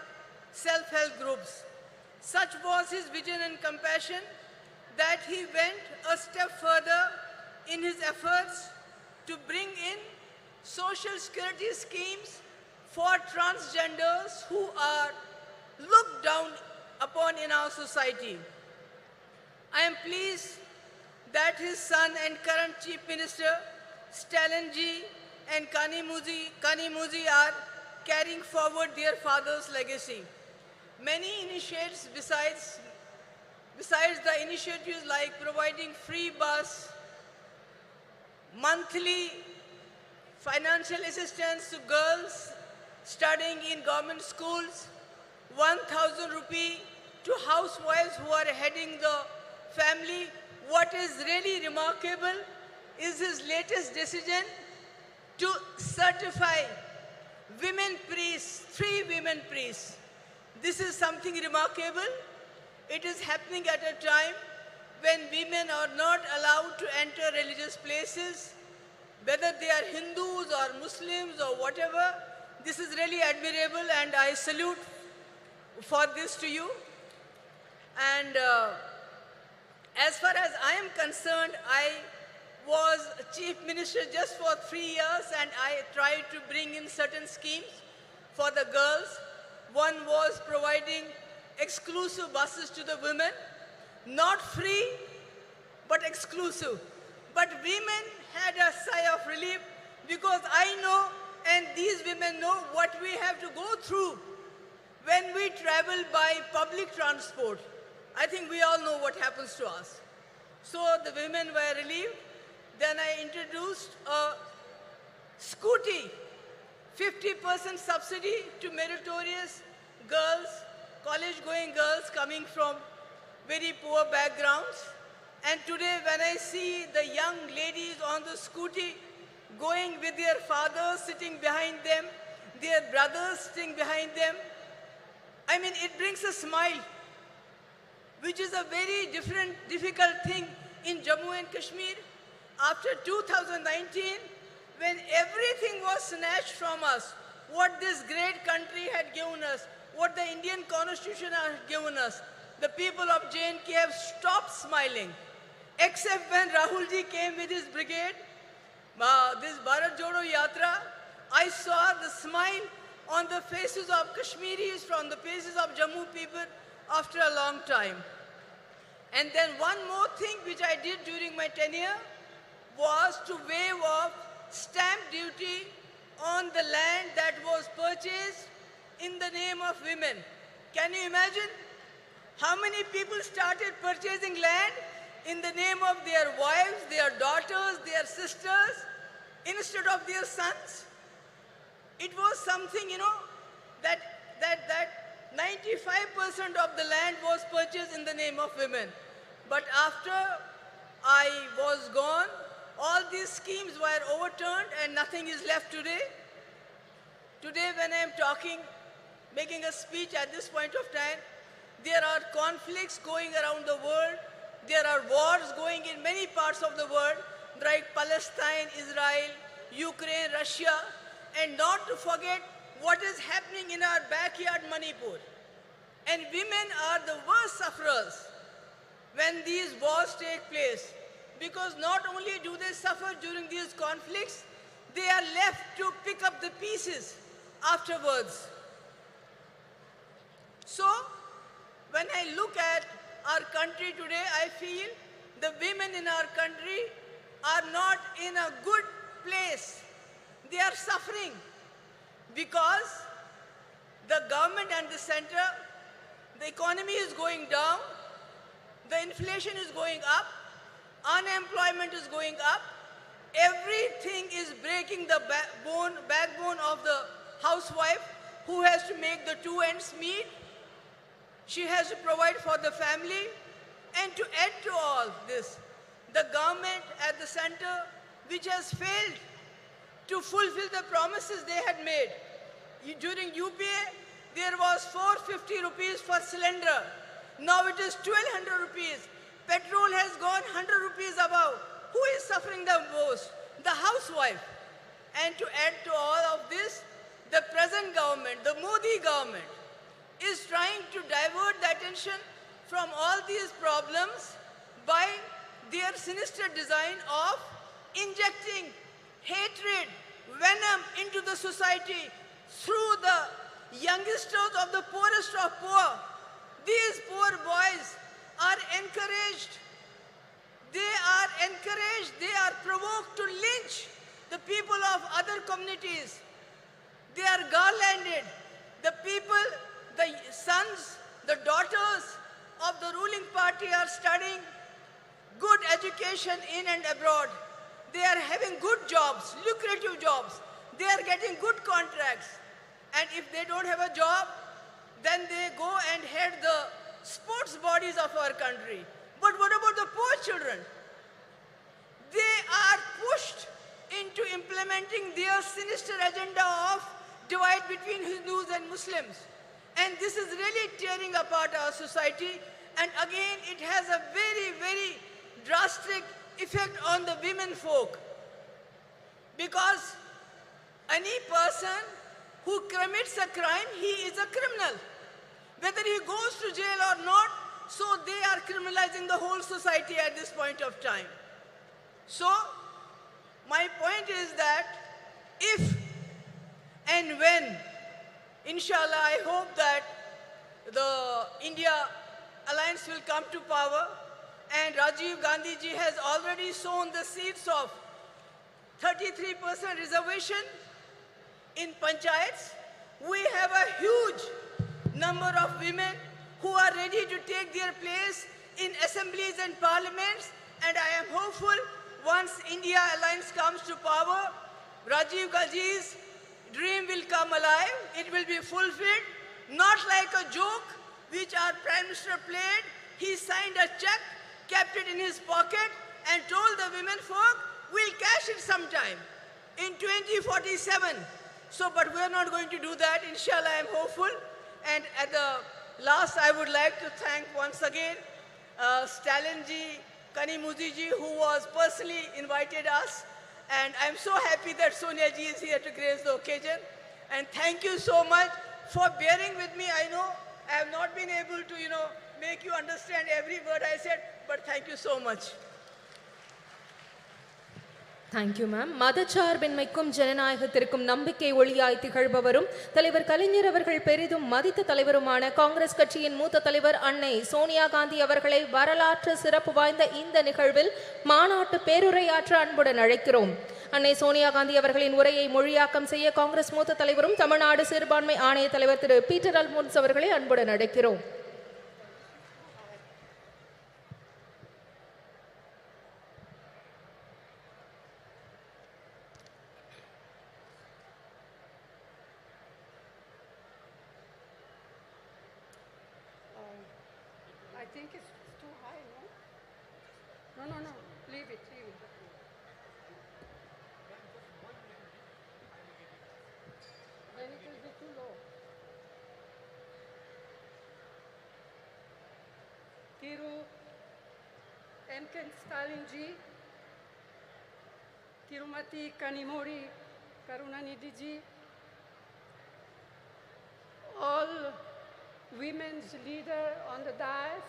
self-help groups. Such was his vision and compassion that he went a step further in his efforts to bring in social security schemes for transgenders who are looked down upon in our society. I am pleased that his son and current Chief Minister, Stalin ji and Kanimozhi are carrying forward their father's legacy. Many initiatives besides the initiatives like providing free bus, monthly financial assistance to girls studying in government schools, 1,000 rupee to housewives who are heading the family. What is really remarkable is his latest decision to certify women priests, 3 women priests. This is something remarkable. It is happening at a time when women are not allowed to enter religious places, whether they are Hindus or Muslims or whatever. This is really admirable, and I salute for this to you. And as far as I am concerned, I was Chief Minister just for 3 years, and I tried to bring in certain schemes for the girls. One was providing exclusive buses to the women, not free, but exclusive. But women had a sigh of relief because I know, and these women know, what we have to go through when we travel by public transport. I think we all know what happens to us. So the women were relieved. Then I introduced a scooty, 50% subsidy to meritorious girls, college-going girls coming from very poor backgrounds. And today when I see the young ladies on the scooty going with their fathers sitting behind them, their brothers sitting behind them, I mean, it brings a smile, which is a very difficult thing in Jammu and Kashmir. After 2019, when everything was snatched from us, what this great country had given us, what the Indian Constitution had given us, the people of J&K have stopped smiling. Except when Rahul ji came with his brigade, this Bharat Jodo Yatra, I saw the smile on the faces of Kashmiris, from the faces of Jammu people after a long time. And then one more thing which I did during my tenure was to waive off stamp duty on the land that was purchased in the name of women. Can you imagine How many people started purchasing land in the name of their wives, their daughters, their sisters, instead of their sons? It was something, that 95% of the land was purchased in the name of women. But after I was gone, all these schemes were overturned and nothing is left today. Today when I am talking, making a speech at this point of time, there are conflicts going around the world. There are wars going in many parts of the world, like Palestine, Israel, Ukraine, Russia, and not to forget what is happening in our backyard, Manipur. And women are the worst sufferers when these wars take place, because not only do they suffer during these conflicts, they are left to pick up the pieces afterwards. So, when I look at our country today, I feel the women in our country are not in a good place. They are suffering because the government and the center, the economy is going down, the inflation is going up, unemployment is going up, everything is breaking the backbone of the housewife who has to make the two ends meet. She has to provide for the family, and to add to all this, the government at the center, which has failed to fulfill the promises they had made. During UPA, there was 450 rupees per cylinder. Now it is 1200 rupees. Petrol has gone 100 rupees above. Who is suffering the most? The housewife. And to add to all of this, the present government, the Modi government, is trying to divert the attention from all these problems by their sinister design of injecting hatred, venom into the society through the youngsters of the poorest of poor. These poor boys are encouraged. They are provoked to lynch the people of other communities. They are garlanded. The people, the sons, the daughters of the ruling party are studying good education in and abroad. They are having good jobs, lucrative jobs. They are getting good contracts. And if they don't have a job, then they go and head the sports bodies of our country. But what about the poor children? They are pushed into implementing their sinister agenda of divide between Hindus and Muslims. And this is really tearing apart our society. And again, it has a very, very drastic effect on the women folk. Because any person who commits a crime, he is a criminal. Whether he goes to jail or not, so they are criminalizing the whole society at this point of time. So, my point is that if and when, inshallah, I hope that the India alliance will come to power, and Rajiv Gandhi ji has already sown the seeds of 33% reservation in panchayats. We have a huge number of women who are ready to take their place in assemblies and parliaments, and I am hopeful once India alliance comes to power, Rajiv Gandhi's dream will come alive. It will be fulfilled, not like a joke which our Prime Minister played. He signed a check, kept it in his pocket, and told the women folk, we'll cash it sometime in 2047. So, but we're not going to do that. Inshallah, I am hopeful. And at the last, I would like to thank once again Stalin ji, Kanimozhi ji, who was personally invited us. And I'm so happy that Sonia ji is here to grace the occasion. And thank you so much for bearing with me. I know I have not been able to, make you understand every word I said, but thank you so much. Thank you ma'am. மதச்சார்பின்மைக்கும் ஜனநாயகத்திற்கும் நம்பிக்கை ஒளியாய் திகழ்பவரும் தலைவர் கலைஞர் அவர்கள் பெரிதும் மதித்த தலைவருமான காங்கிரஸ் கட்சியின் மூத்த தலைவர் அன்னை சோனியா காந்தி அவர்களை வரலாற்று சிறப்பு வாய்ந்த இந்த நிகழ்வில் மாநாட்டு பேருரையாற்ற அன்புடன் அழைக்கிறோம். அன்னை சோனியா காந்தி அவர்களின் உரையை மொழியாக்கம் செய்ய காங்கிரஸ் மூத்த தலைவரும் தமிழ்நாடு சிறுபான்மை ஆணைய தலைவர் திரு பீட்டர் அல்மோன்ஸ் அவர்களை அன்புடன் அழைக்கிறோம். think it's too high, no? No. Leave it. Then it will be too low. Thiru MK Stalin ji, Tirumati Kanimozhi Karunanidhi ji, all women's leader on the dais,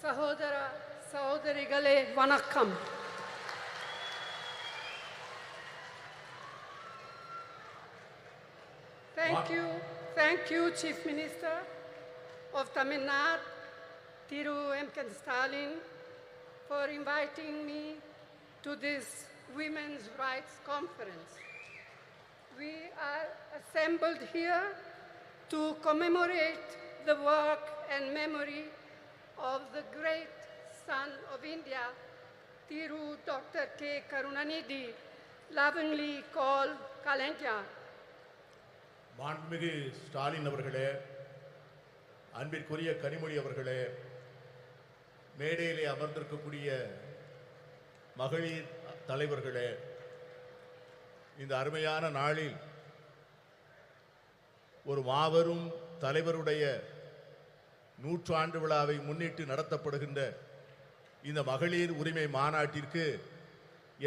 Sahodara, Sahodarigale, Vanakkam. Thank you, Chief Minister of Tamil Nadu, Thiru M.K. Stalin, for inviting me to this Women's Rights Conference. We are assembled here to commemorate the work and memory of the great son of India, Thiru Dr. K. Karunanidhi, lovingly called Kalendya. மாண்புமிகு ஸ்டாலின் அவர்களே, அன்பிற்குரிய கனிமொழி அவர்களே, மேடையிலே அமர்ந்திருக்கக்கூடிய மகளிர் தலைவர்களே, இந்த அருமையான நாளில் ஒரு மாபெரும் தலைவருடைய நூற்றாண்டு விழாவை முன்னிட்டு நடத்தப்படுகின்ற இந்த மகளிர் உரிமை மாநாட்டிற்கு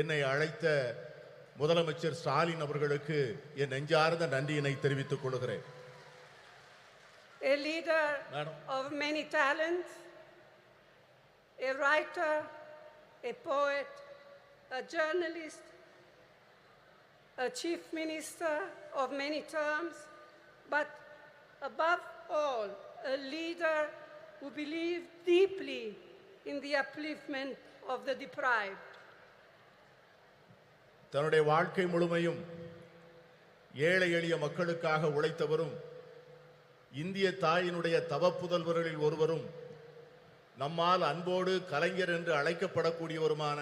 என்னை அழைத்த முதலமைச்சர் ஸ்டாலின் அவர்களுக்கு என் நெஞ்சார்ந்த நன்றியினை தெரிவித்துக் கொள்கிறேன். A leader of many talents, a writer, a poet, a journalist, a chief minister of many terms, but above all, a leader who believed deeply in the upliftment of the deprived. தன்னுடைய வாழ்க்கை முழுமையும் ஏழை எளிய மக்களுக்காக உழைத்தவரும் இந்திய தாயினுடைய தவப்புதல்வர்களில் ஒருவரும் நம்மால் அன்போடு கலைஞர் என்று அழைக்கப்படக்கூடியவருமான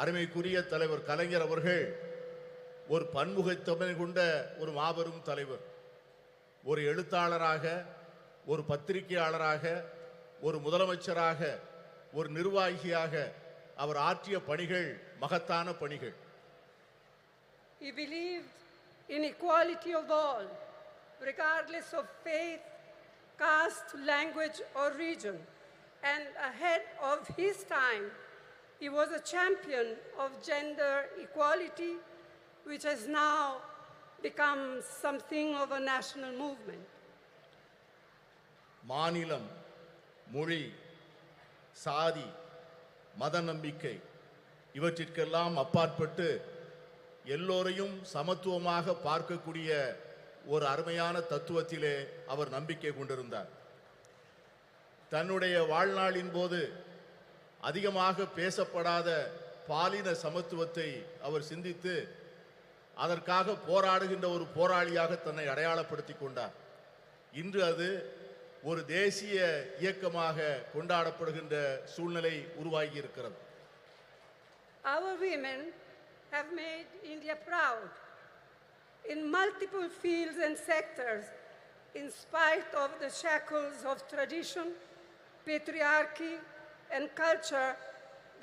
அருமைக்குரிய தலைவர் கலைஞர் அவர்கள் ஒரு பன்முகத்தன்மை கொண்ட ஒரு மாபெரும் தலைவர். ஒரு எழுத்தாளராக, ஒரு பத்திரிகையாளராக, ஒரு முதலமைச்சராக, ஒரு நிர்வாகியாக அவர் ஆற்றிய பணிகள் மகத்தான பணிகள். He believed in equality of all, regardless of faith, caste, language or region. And ahead of his time, he was a champion of gender equality, which has now become something of a national movement. மாநிலம், மொழி, சாதி, மத நம்பிக்கை இவற்றிற்கெல்லாம் அப்பாற்பட்டு எல்லோரையும் சமத்துவமாக பார்க்கக்கூடிய ஒரு அருமையான தத்துவத்திலே அவர் நம்பிக்கை கொண்டிருந்தார். தன்னுடைய வாழ்நாளின் போது அதிகமாக பேசப்படாத பாலின சமத்துவத்தை அவர் சிந்தித்து அதற்காக போராடுகின்ற ஒரு போராளியாக தன்னை அடையாளப்படுத்திக் கொண்டார். இன்று அது ஒரு தேசிய இயக்கமாக கொண்டாடப்படுகின்ற சூழ்நிலை உருவாகி இருக்கிறது. Our women have made India proud in multiple fields and sectors, in spite of the shackles of tradition, patriarchy, and culture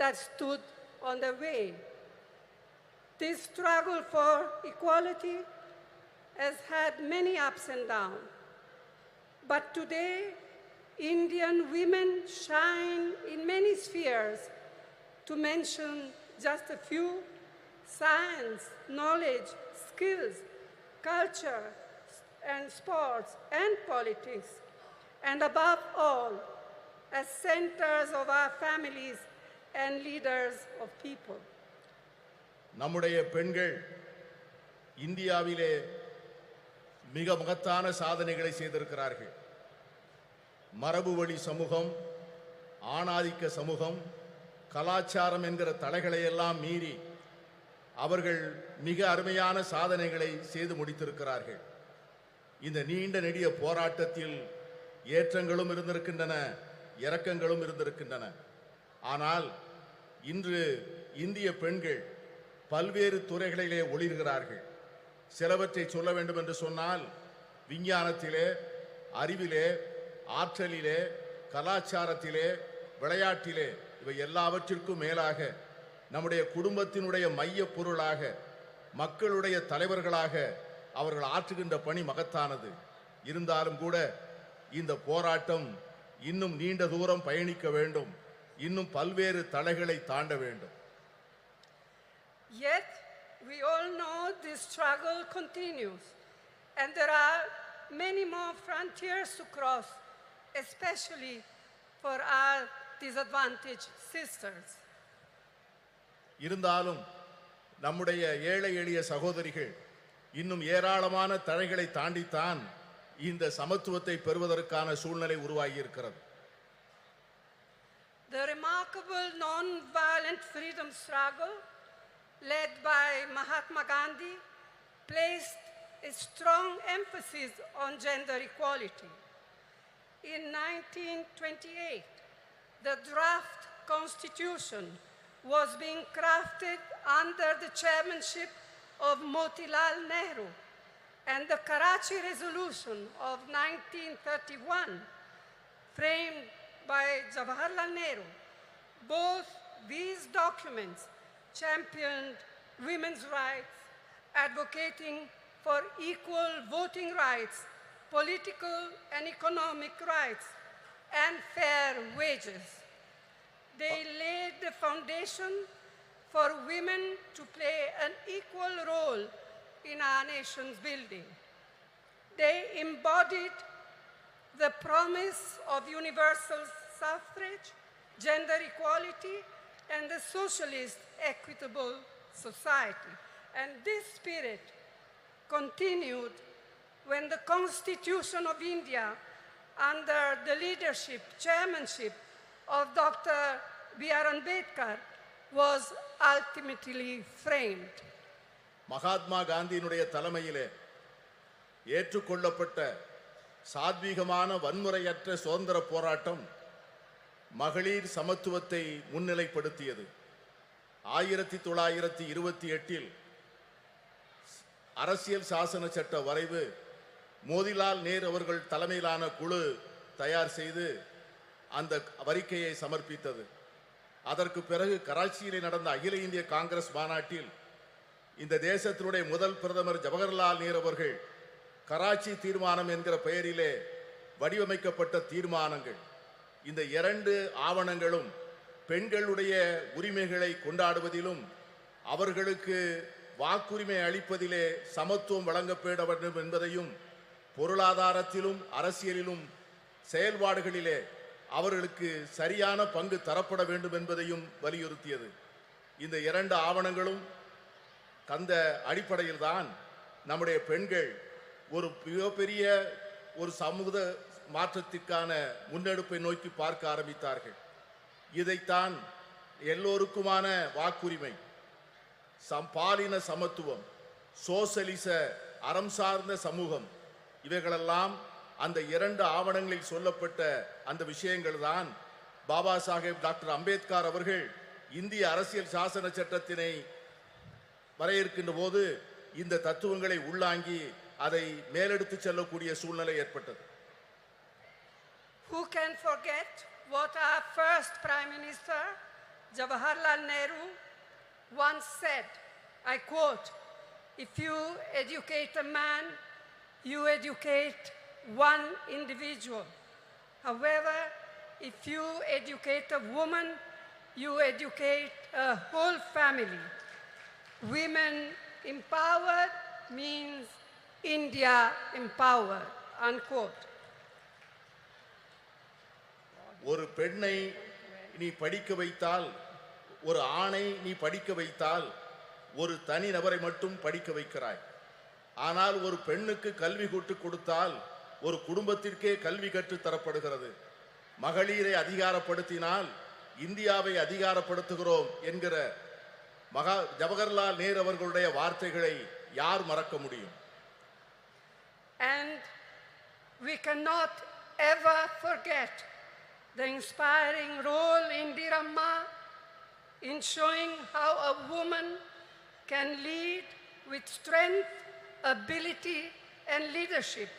that stood on the way. This struggle for equality has had many ups and downs. But today, Indian women shine in many spheres. To mention just a few: science, knowledge, skills, culture, and sports, and politics. And above all, as centers of our families and leaders of people. நம்முடைய பெண்கள் இந்தியாவிலே மிக மகத்தான சாதனைகளை செய்திருக்கிறார்கள். மரபு வழி சமூகம், ஆணாதிக்க சமூகம், கலாச்சாரம் என்கிற தடைகளை எல்லாம் மீறி அவர்கள் மிக அருமையான சாதனைகளை செய்து முடித்திருக்கிறார்கள். இந்த நீண்ட நெடிய போராட்டத்தில் ஏற்றங்களும் இருந்திருக்கின்றன, இரக்கங்களும் இருந்திருக்கின்றன. ஆனால் இன்று இந்திய பெண்கள் பல்வேறு துறைகளிலே ஒளிர்கிறார்கள். சிலவற்றை சொல்ல வேண்டும் என்று சொன்னால், விஞ்ஞானத்திலே, அறிவிலே, ஆற்றலிலே, கலாச்சாரத்திலே, விளையாட்டிலே, இவை எல்லாவற்றிற்கும் மேலாக நம்முடைய குடும்பத்தினுடைய மைய பொருளாக, மக்களுடைய தலைவர்களாக அவர்கள் ஆற்றுகின்ற பணி மகத்தானது. இருந்தாலும் கூட இந்த போராட்டம் இன்னும் நீண்ட தூரம் பயணிக்க வேண்டும், இன்னும் பல்வேறு தடைகளை தாண்ட வேண்டும். Yet, we all know this struggle continues, and there are many more frontiers to cross, especially for our disadvantaged sisters. இருந்தாலும் நம்முடைய ஏழை எளிய சகோதரிகள் இன்னும் ஏராளமான தடைகளை தாண்டித்தான் இந்த சமத்துவத்தை பெறுவதற்கான சூழ்நிலை உருவாகி இருக்கிறது. The remarkable non-violent freedom struggle led by Mahatma Gandhi placed a strong emphasis on gender equality. In 1928, the draft constitution was being crafted under the chairmanship of Motilal Nehru, and the Karachi Resolution of 1931, framed by Jawaharlal Nehru. Both these documents championed women's rights, advocating for equal voting rights, political and economic rights, and fair wages. They laid the foundation for women to play an equal role in our nation's building. They embodied the promise of universal suffrage, gender equality, and the socialist equitable society. And this spirit continued when the Constitution of India, under the leadership, chairmanship of Dr. B.R. Ambedkar, was ultimately framed. Mahatma காந்தியினுடைய தலைமையிலே ஏற்றுக்கொள்ளப்பட்ட சாத்வீகமான வன்முறையற்ற சுதந்திர போராட்டம் மகளிர் சமத்துவத்தை முன்னிலைப்படுத்தியது. 1928 அரசியல் சாசன சட்ட வரைவு மோதிலால் நேரு அவர்கள் தலைமையிலான குழு தயார் செய்து அந்த அறிக்கையை சமர்ப்பித்தது. அதற்கு பிறகு கராச்சியிலே நடந்த அகில இந்திய காங்கிரஸ் மாநாட்டில் இந்த தேசத்தினுடைய முதல் பிரதமர் ஜவஹர்லால் நேரு அவர்கள் கராச்சி தீர்மானம் என்கிற பெயரிலே வடிவமைக்கப்பட்ட தீர்மானங்கள், இந்த இரண்டு ஆவணங்களும் பெண்களுடைய உரிமைகளை கொண்டாடுவதிலும் அவர்களுக்கு வாக்குரிமை அளிப்பதிலே சமத்துவம் வழங்கப்பட வேண்டும் என்பதையும், பொருளாதாரத்திலும் அரசியலிலும் செயல்பாடுகளிலே அவர்களுக்கு சரியான பங்கு தரப்பட வேண்டும் என்பதையும் வலியுறுத்தியது. இந்த இரண்டு ஆவணங்களும் அந்த அடிப்படையில் தான் நம்முடைய பெண்கள் ஒரு மிகப்பெரிய ஒரு சமூக மாற்றத்திற்கான முன்னெடுப்பை நோக்கி பார்க்க ஆரம்பித்தார்கள். இதைத்தான் எல்லோருக்குமான வாக்குரிமை, பாலின சமத்துவம், சோசலிச அறம் சார்ந்த சமூகம், இவைகளெல்லாம் அந்த இரண்டு ஆவணங்களில் சொல்லப்பட்ட அந்த விஷயங்கள் தான் பாபா சாஹேப் டாக்டர் அம்பேத்கர் அவர்கள் இந்திய அரசியல் சாசன சட்டத்தினை வரையறுக்கின்ற போது இந்த தத்துவங்களை உள்ளாங்கி அதை மேலெடுத்து செல்லக்கூடிய சூழ்நிலை ஏற்பட்டது. Who can forget what our first Prime Minister, Jawaharlal Nehru, once said, I quote, "If you educate a man, you educate one individual. However, if you educate a woman, you educate a whole family. Women empowered means India empowered," unquote. ஒரு பெண்ணை நீ படிக்க வைத்தால், ஒரு ஆணை நீ படிக்க வைத்தால், ஒரு தனி நபரை மட்டும் படிக்க வைக்கிறாய். ஆனால் ஒரு பெண்ணுக்கு கல்வி கற்றுக் கொடுத்தால் ஒரு குடும்பத்திற்கே கல்வி கற்றுத் தரப்படுகிறது. மகளிரை அதிகாரப்படுத்தினால் இந்தியாவை அதிகாரப்படுத்துகிறோம் என்கிற ஜவஹர்லால் நேரு அவர்களுடைய வார்த்தைகளை யார் மறக்க முடியும்? And we cannot ever forget the inspiring role Indira Amma in showing how a woman can lead with strength, ability, and leadership,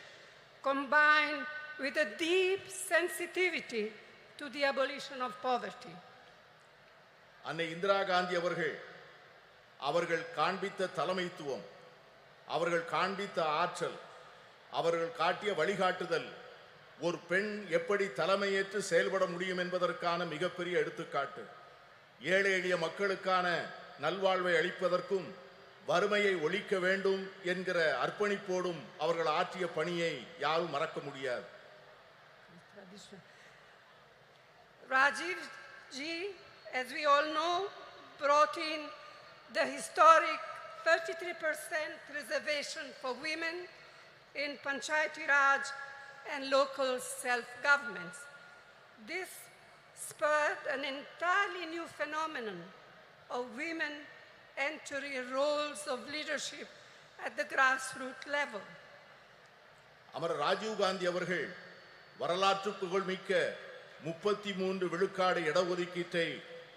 combined with a deep sensitivity to the abolition of poverty. அன்னை இந்திரா காந்தி அவர்கள் காண்பித்த தலைமைத்துவம், அவர்கள் காண்பித்த ஆற்றல், அவர்கள் காட்டிய வழிகாட்டுதல் ஒரு பெண் எப்படி தலைமையேற்று செயல்பட முடியும் என்பதற்கான மிகப்பெரிய எடுத்துக்காட்டு. ஏழை எளிய மக்களுக்கான நல்வாழ்வை அளிப்பதற்கும் வறுமையை ஒழிக்க வேண்டும் என்கிற அர்ப்பணிப்போடும் அவர்கள் ஆற்றிய பணியை யாரும் மறக்க முடியாது. Rajiv ji, as we all know, brought in the historic 33% reservation for women in Panchayati Raj and local self-governments. This spurred an entirely new phenomenon of women entering roles of leadership at the grassroots level. அமரர் ராஜீவ் காந்தி அவர்கள் வரலாற்று புகழ்மிக்க 33 விழுக்காடு இடஒதுக்கீட்டை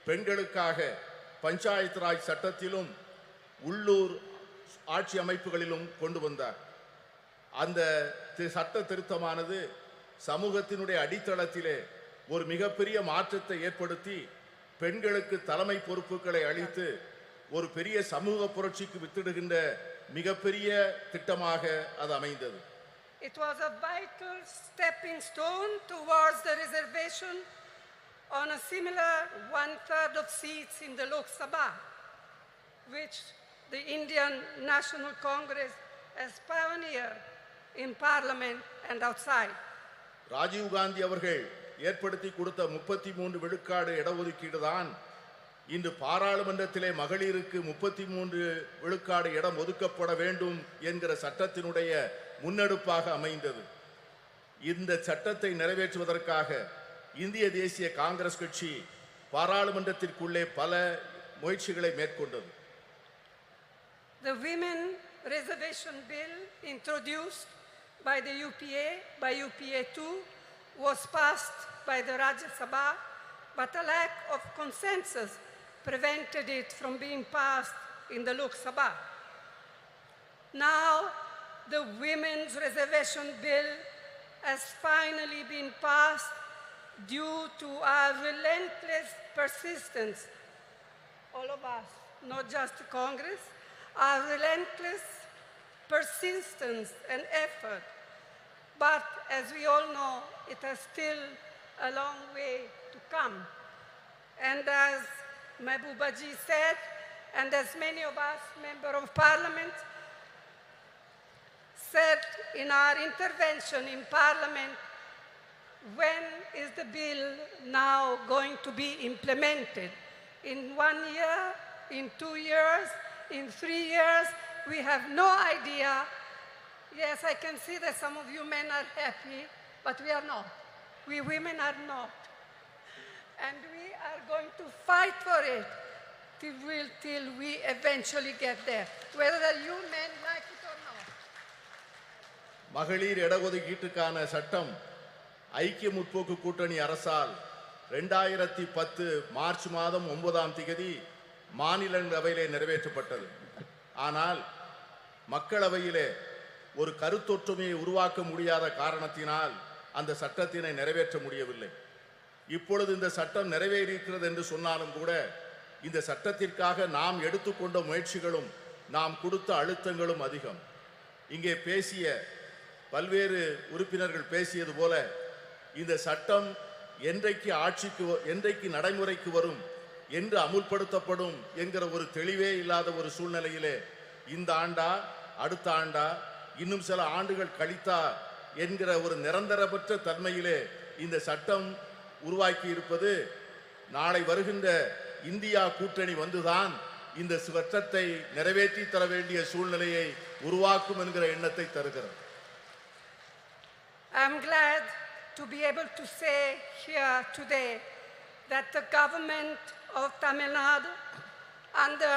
பெண்களுக்காக பஞ்சாயத்து ராஜ் சட்டத்திலும் உள்ளூர் ஆட்சி அமைப்புகளிலும் கொண்டு வந்தார். அந்த சட்ட திருத்தமானது சமூகத்தினுடைய அடித்தளத்திலே ஒரு மிகப்பெரிய மாற்றத்தை ஏற்படுத்தி பெண்களுக்கு தலைமை பொறுப்புகளை அளித்து ஒரு பெரிய சமூக புரட்சிக்கு வித்திடுகின்ற மிகப்பெரிய திட்டமாக அது அமைந்தது. It was a vital stepping stone towards the reservation on a similar 1/3 of seats in the Lok Sabha, which the Indian National Congress has pioneered in parliament and outside. Rajiv Gandhi அவர்கள் ஏற்படுத்தி கொடுத்த 33 விழுக்காடு இடஒதுக்கீடு தான் இன்று பாராளுமன்றத்திலே மகளிருக்கு 33 விழுக்காடு இடம் ஒதுக்கப்பட வேண்டும் என்கிற சட்டத்தினுடைய முன்னெடுப்பாக அமைந்தது. இந்த சட்டத்தை நிறைவேற்றுவதற்காக இந்திய தேசிய காங்கிரஸ் கட்சி பாராளுமன்றத்திற்குள்ளே பல முயற்சிகளை மேற்கொண்டது. The Women Reservation Bill introduced by the UPA, by UPA 2, was passed by the Rajya Sabha, but a lack of consensus prevented it from being passed in the Lok Sabha. Now, the Women's Reservation Bill has finally been passed due to our relentless persistence, all of us, not just Congress, our relentless persistence and effort. But as we all know, it has still a long way to come. And as Mehbooba ji said, and as many of us, Member of Parliament, said in our intervention in Parliament, when is the bill now going to be implemented? In 1 year, in 2 years, in 3 years? We have no idea. Yes, I can see that some of you men are happy, but we are not. We women are not. And we are going to fight for it till we eventually get there, whether you men like it or not. மகளிர் இடஒதுக்கீட்டுக்கான சட்டம் ஐக்கிய முற்போக்கு கூட்டணி அரசால் 2010 March மாதம் 9ஆம் தேதி மாநிலங்களவையிலே நிறைவேற்றப்பட்டது. ஆனால் மக்களவையிலே ஒரு கருத்தொற்றுமையை உருவாக்க முடியாத காரணத்தினால் அந்த சட்டத்தினை நிறைவேற்ற முடியவில்லை. இப்பொழுது இந்த சட்டம் நிறைவேறியிருக்கிறது என்று சொன்னாலும் கூட இந்த சட்டத்திற்காக நாம் எடுத்துக்கொண்ட முயற்சிகளும் நாம் கொடுத்த அழுத்தங்களும் அதிகம். இங்கே பேசிய பல்வேறு உறுப்பினர்கள் பேசியது போல இந்த சட்டம் என்றைக்கு நடைமுறைக்கு வரும், என்று அமுல்படுத்தப்படும் என்கிற ஒரு தெளிவே இல்லாத ஒரு சூழ்நிலையிலே இந்த ஆண்டா அடுத்த ஆண்டா இன்னும் சில ஆண்டுகள் கழித்தா என்கிற ஒரு நிரந்தரமற்ற தன்மையிலே இந்த சட்டம் உருவாக்கி இருப்பது நாளை வருகின்ற இந்தியா கூட்டணி வந்துதான் இந்த சட்டத்தை நிறைவேற்றி தர வேண்டிய சூழ்நிலையை உருவாக்கும் என்கிற எண்ணத்தை தருகிறது. I'm glad to be able to say here today that the government of Tamil Nadu under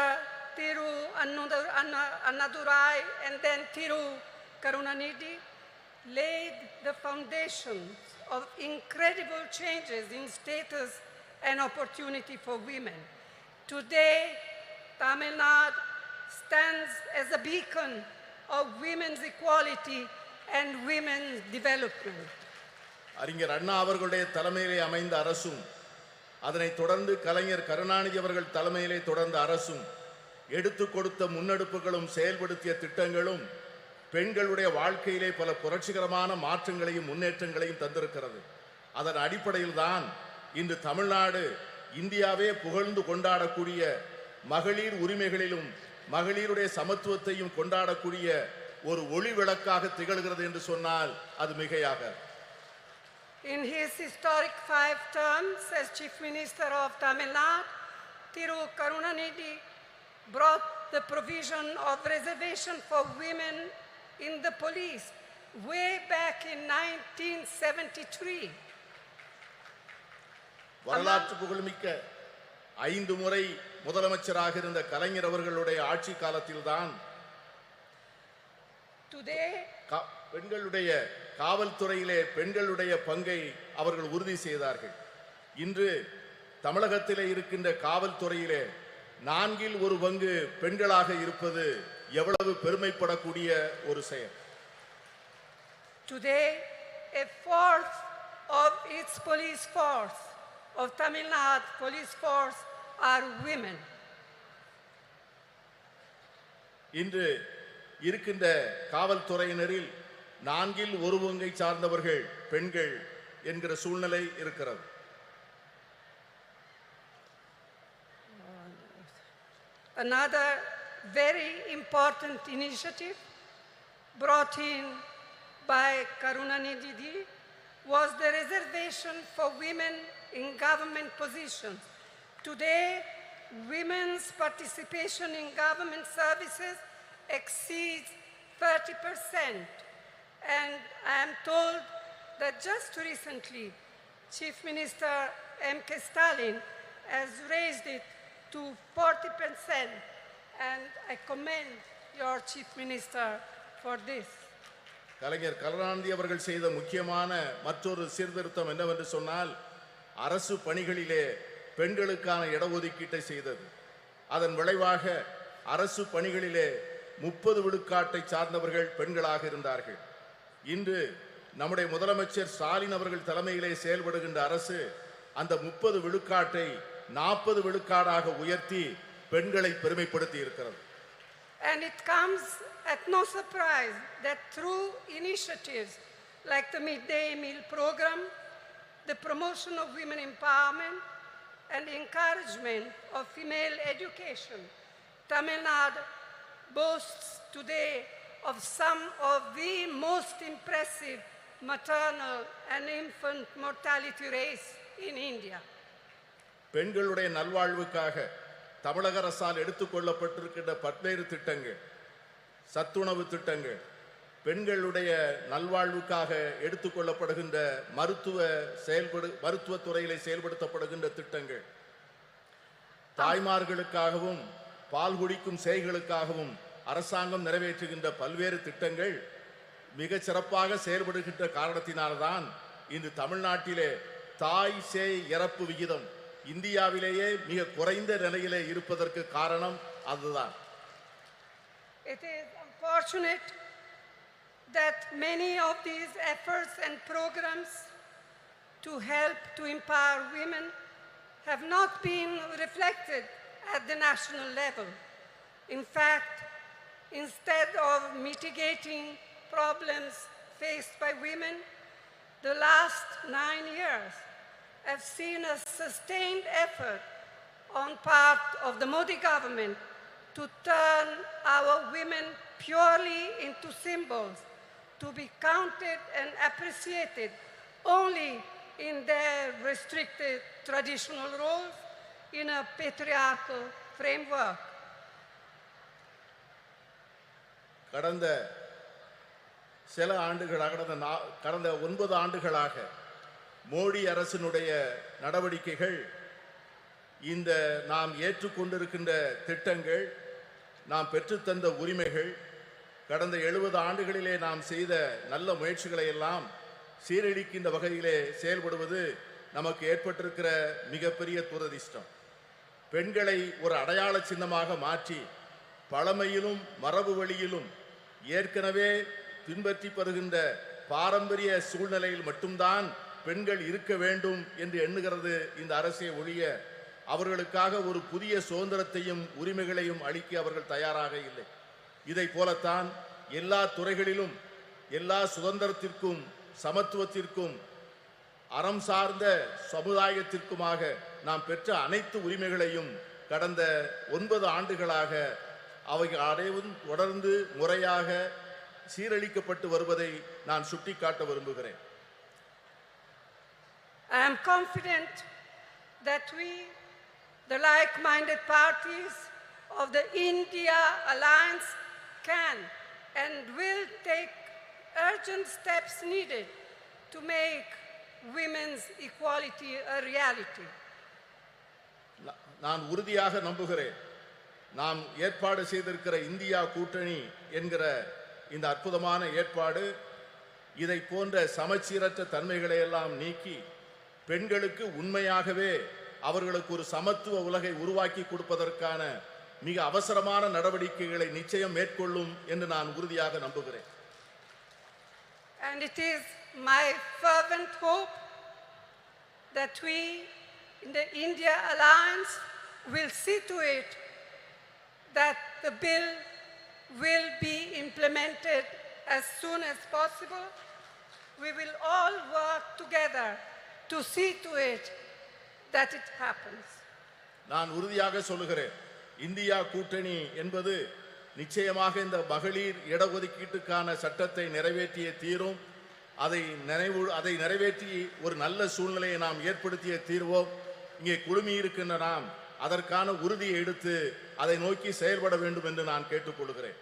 Thiru Annadurai and then Thiru Karunanidhi laid the foundations of incredible changes in status and opportunity for women. Today, Tamil Nadu stands as a beacon of women's equality and women's development. அறிஞர் அண்ணா அவர்களுடைய தலைமையிலே அமைந்த அரசும், அதனைத் தொடர்ந்து கலைஞர் கருணாநிதி அவர்கள் தலைமையிலே தொடர்ந்த அரசும் எடுத்து கொடுத்த முன்னெடுப்புகளும் செயல்படுத்திய திட்டங்களும் பெண்களுடைய வாழ்க்கையிலே பல புரட்சிகரமான மாற்றங்களையும் முன்னேற்றங்களையும் தந்திருக்கிறது. அதன் அடிப்படையில் தான் இன்று தமிழ்நாடு இந்தியாவே புகழ்ந்து கொண்டாடக்கூடிய மகளிர் உரிமைகளிலும் மகளிருடைய சமத்துவத்தையும் கொண்டாடக்கூடிய ஒரு ஒளி விளக்காக திகழ்கிறது என்று சொன்னால் அது மிகையாக. In his historic 5 terms as Chief Minister of Tamil Nadu, Thiru Karunanidhi brought the provision of reservation for women in the police way back in 1973. வரலாற்று புகழ்மிக்க 5 முறை முதலமைச்சராக இருந்த கலைஞர் அவர்களுடைய ஆட்சி காலத்தில்தான் பெண்களுடைய காவல்துறையிலே பெண்களுடைய பங்கை அவர்கள் உறுதி செய்தார்கள். இன்று தமிழகத்திலே இருக்கின்ற காவல்துறையிலே 1/4 பெண்களாக இருப்பது எவ்வளவு பெருமைப்படக்கூடிய ஒரு செயல். Today, 1/4 of its police force, of Tamil Nadu police force, are women. இன்று இருக்கின்ற காவல்துறையினரில் 1/4 சார்ந்தவர்கள் பெண்கள் என்கிற சூழ்நிலை இருக்கிறது. Another very important initiative brought in by Karunanidhi was the reservation for women in government positions. Today, women's participation in government services exceeds 30%. And I am told that just recently, Chief Minister DMK Stalin has raised it to 40%. And I commend your Chief Minister for this. கலைஞர் கருணாநிதி அவர்கள் செய்த முக்கியமான மற்றொரு சீர்திருத்தம் என்னவென்று சொன்னால், அரசு பணிகளிலே பெண்களுக்கான இடஒதுக்கீட்டை செய்தது. அதன் விளைவாக அரசு பணிகளிலே 30 விழுக்காட்டை சார்ந்தவர்கள் பெண்களாக இருந்தார்கள். இன்று நம்முடைய முதலமைச்சர் ஸ்டாலின் அவர்கள் தலைமையிலே செயல்படுகின்ற அரசு அந்த 30 விழுக்காட்டை 40 விழுக்காடாக உயர்த்தி பெண்களை பெருமைப்படுத்தி இருக்கிறது. And it comes at no surprise that through initiatives like the midday meal program, the promotion of women empowerment, and the encouragement of female education, Tamil Nadu boasts today of some of the most impressive maternal and infant mortality rates in India. பெண்களுடைய நல்வாழ்வுக்காக தமிழக அரசால் எடுத்துக்கொள்ளப்பட்டிருக்கின்ற பல்வேறு திட்டங்கள், சத்துணவு திட்டங்கள், பெண்களுடைய நல்வாழ்வுக்காக எடுத்துக்கொள்ளப்படுகின்ற மருத்துவத்துறையிலே செயல்படுத்தப்படுகின்ற திட்டங்கள், தாய்மார்களுக்காகவும் பால் குடிக்கும் சேய்களுக்காகவும் அரசாங்கம் நிறைவேற்றுகின்ற பல்வேறு திட்டங்கள் மிக சிறப்பாக செயல்படுகின்ற காரணத்தினால்தான் இன்று தமிழ்நாட்டிலே தாய் சேய் இறப்பு விகிதம் இந்தியாவிலேயே மிக குறைந்த நிலையிலே இருப்பதற்கு காரணம் அதுதான். It is unfortunate that many of these efforts and programs to help to empower women have not been reflected at the national level. In fact, instead of mitigating problems faced by women, the last 9 years have seen a sustained effort on part of the Modi government to turn our women purely into symbols, to be counted and appreciated only in their restricted traditional roles in a patriarchal framework. கடந்த சில ஆண்டுகளாக கடந்த 9 ஆண்டுகளாக மோடி அரசினுடைய நடவடிக்கைகள், இந்த நாம் ஏற்றுக்கொண்டிருக்கின்ற திட்டங்கள், நாம் பெற்றுத்தந்த உரிமைகள், கடந்த 70 ஆண்டுகளிலே நாம் செய்த நல்ல முயற்சிகளை எல்லாம் சீரழிக்கின்ற வகையிலே செயல்படுவது நமக்கு ஏற்பட்டிருக்கிற மிகப்பெரிய துரதிர்ஷ்டம். பெண்களை ஒரு அடையாள சின்னமாக மாற்றி பழமையிலும் மரபு வழியிலும் ஏற்கனவே பின்பற்றி வருகின்ற பாரம்பரிய சூழ்நிலையில் மட்டும்தான் பெண்கள் இருக்க வேண்டும் என்று எண்ணுகிறது இந்த அரசே ஒழிய அவர்களுக்காக ஒரு புதிய சுதந்திரத்தையும் உரிமைகளையும் அளிக்க அவர்கள் தயாராக இல்லை. இதை போலத்தான் எல்லா துறைகளிலும் எல்லா சுதந்திரத்திற்கும் சமத்துவத்திற்கும் அறம் சார்ந்த சமுதாயத்திற்குமாக நாம் பெற்ற அனைத்து உரிமைகளையும் கடந்த 9 ஆண்டுகளாக அவைகள் அனைவரும் தொடர்ந்து முறையாக சீரழிக்கப்பட்டு வருவதை நான் சுட்டிக்காட்ட விரும்புகிறேன். I am confident that we, the like-minded parties of the India Alliance, can and will take urgent steps needed to make women's equality a reality. நான் உறுதியாக நம்புகிறேன், நாம் ஏற்பாடு செய்திருக்கிற இந்தியா கூட்டணி என்கிற இந்த அற்புதமான ஏற்பாடு இதை போன்ற சமச்சீரற்ற தன்மைகளை எல்லாம் நீக்கி பெண்களுக்கு உண்மையாகவே அவர்களுக்கு ஒரு சமத்துவ உலகை உருவாக்கி கொடுப்பதற்கான மிக அவசரமான நடவடிக்கைகளை நிச்சயம் மேற்கொள்ளும் என்று நான் உறுதியாக நம்புகிறேன். And it is my fervent hope that we in the India Alliance will see to it that the bill will be implemented as soon as possible. We will all work together to see to it that it happens. நான் உறுதியாக சொல்லுகிறேன், India கூட்டணி என்பது நிச்சயமாக இந்த மகளிர் இடஒதுக்கீட்டுக்கான சட்டத்தை நிறைவேற்றிய தீரும். அதை நிறைவேற்றி ஒரு நல்ல சூழ்நிலையை நாம் ஏற்படுத்திய தீர்வோம். இங்கே குழுமி இருக்கின்ற நாம் அதற்கான உறுதியை எடுத்து அதை நோக்கி செயல்பட வேண்டும் என்று நான் கேட்டுக்கொள்கிறேன்.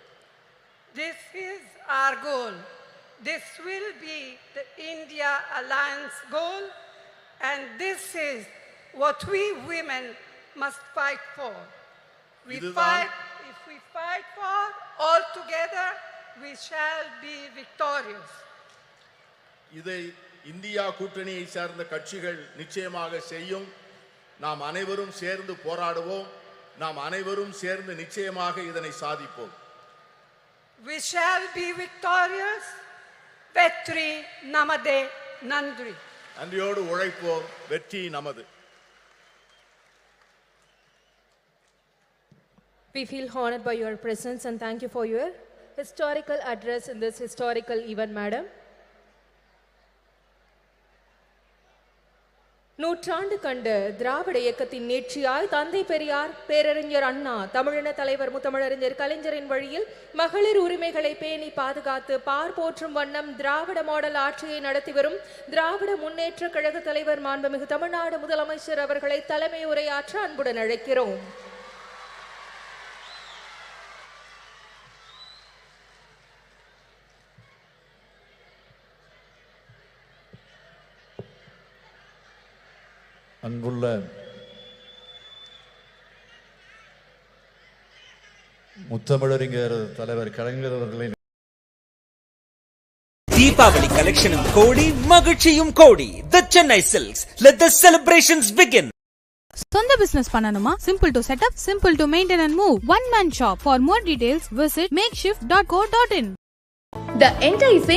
This is our goal. This will be the India Alliance goal, and this is what we women must fight for. If we fight for all together, we shall be victorious. இதை இந்தியா கூட்டணியை சார்ந்த கட்சிகள் நிச்சயமாக செய்யும். நாம் அனைவரும் சேர்ந்து போராடுவோம். நாம் அனைவரும் சேர்ந்து நிச்சயமாக இதனை சாதிப்போம். We shall be victorious. Vetri namade nandri. நன்றியோடு உழைப்போம். வெற்றி நமது. We feel honored by your presence and thank you for your historical address in this historical event, madam. நூற்றாண்டு கண்டு திராவிட இயக்கத்தின் நீட்சியாய் தந்தை பெரியார், பேரறிஞர் அண்ணா, தமிழின தலைவர் முத்தமிழறிஞர் கலைஞரின் வழியில் மகளிர் உரிமைகளை பேணி பாதுகாத்து பார் போற்றும் வண்ணம் திராவிட மாடல் ஆட்சியை நடத்தி வரும் திராவிட முன்னேற்ற கழக தலைவர் மாண்புமிகு தமிழ்நாடு முதலமைச்சர் அவர்களை தலைமை உரையாற்ற அன்புடன் அழைக்கிறோம். அன்புள்ள முத்தமிழறிஞர் தலைவர் கலைஞர் அவர்களின் தீபாவளி கலெக்ஷனும் கோடி, மகிழ்ச்சியும் கோடி. The Chennai Silks. Let the celebrations begin. சொந்த பிசினஸ் பண்ணணுமா? Simple to set up, simple to maintain and move. One man shop. For more details, visit makeshift.co.in. The enticing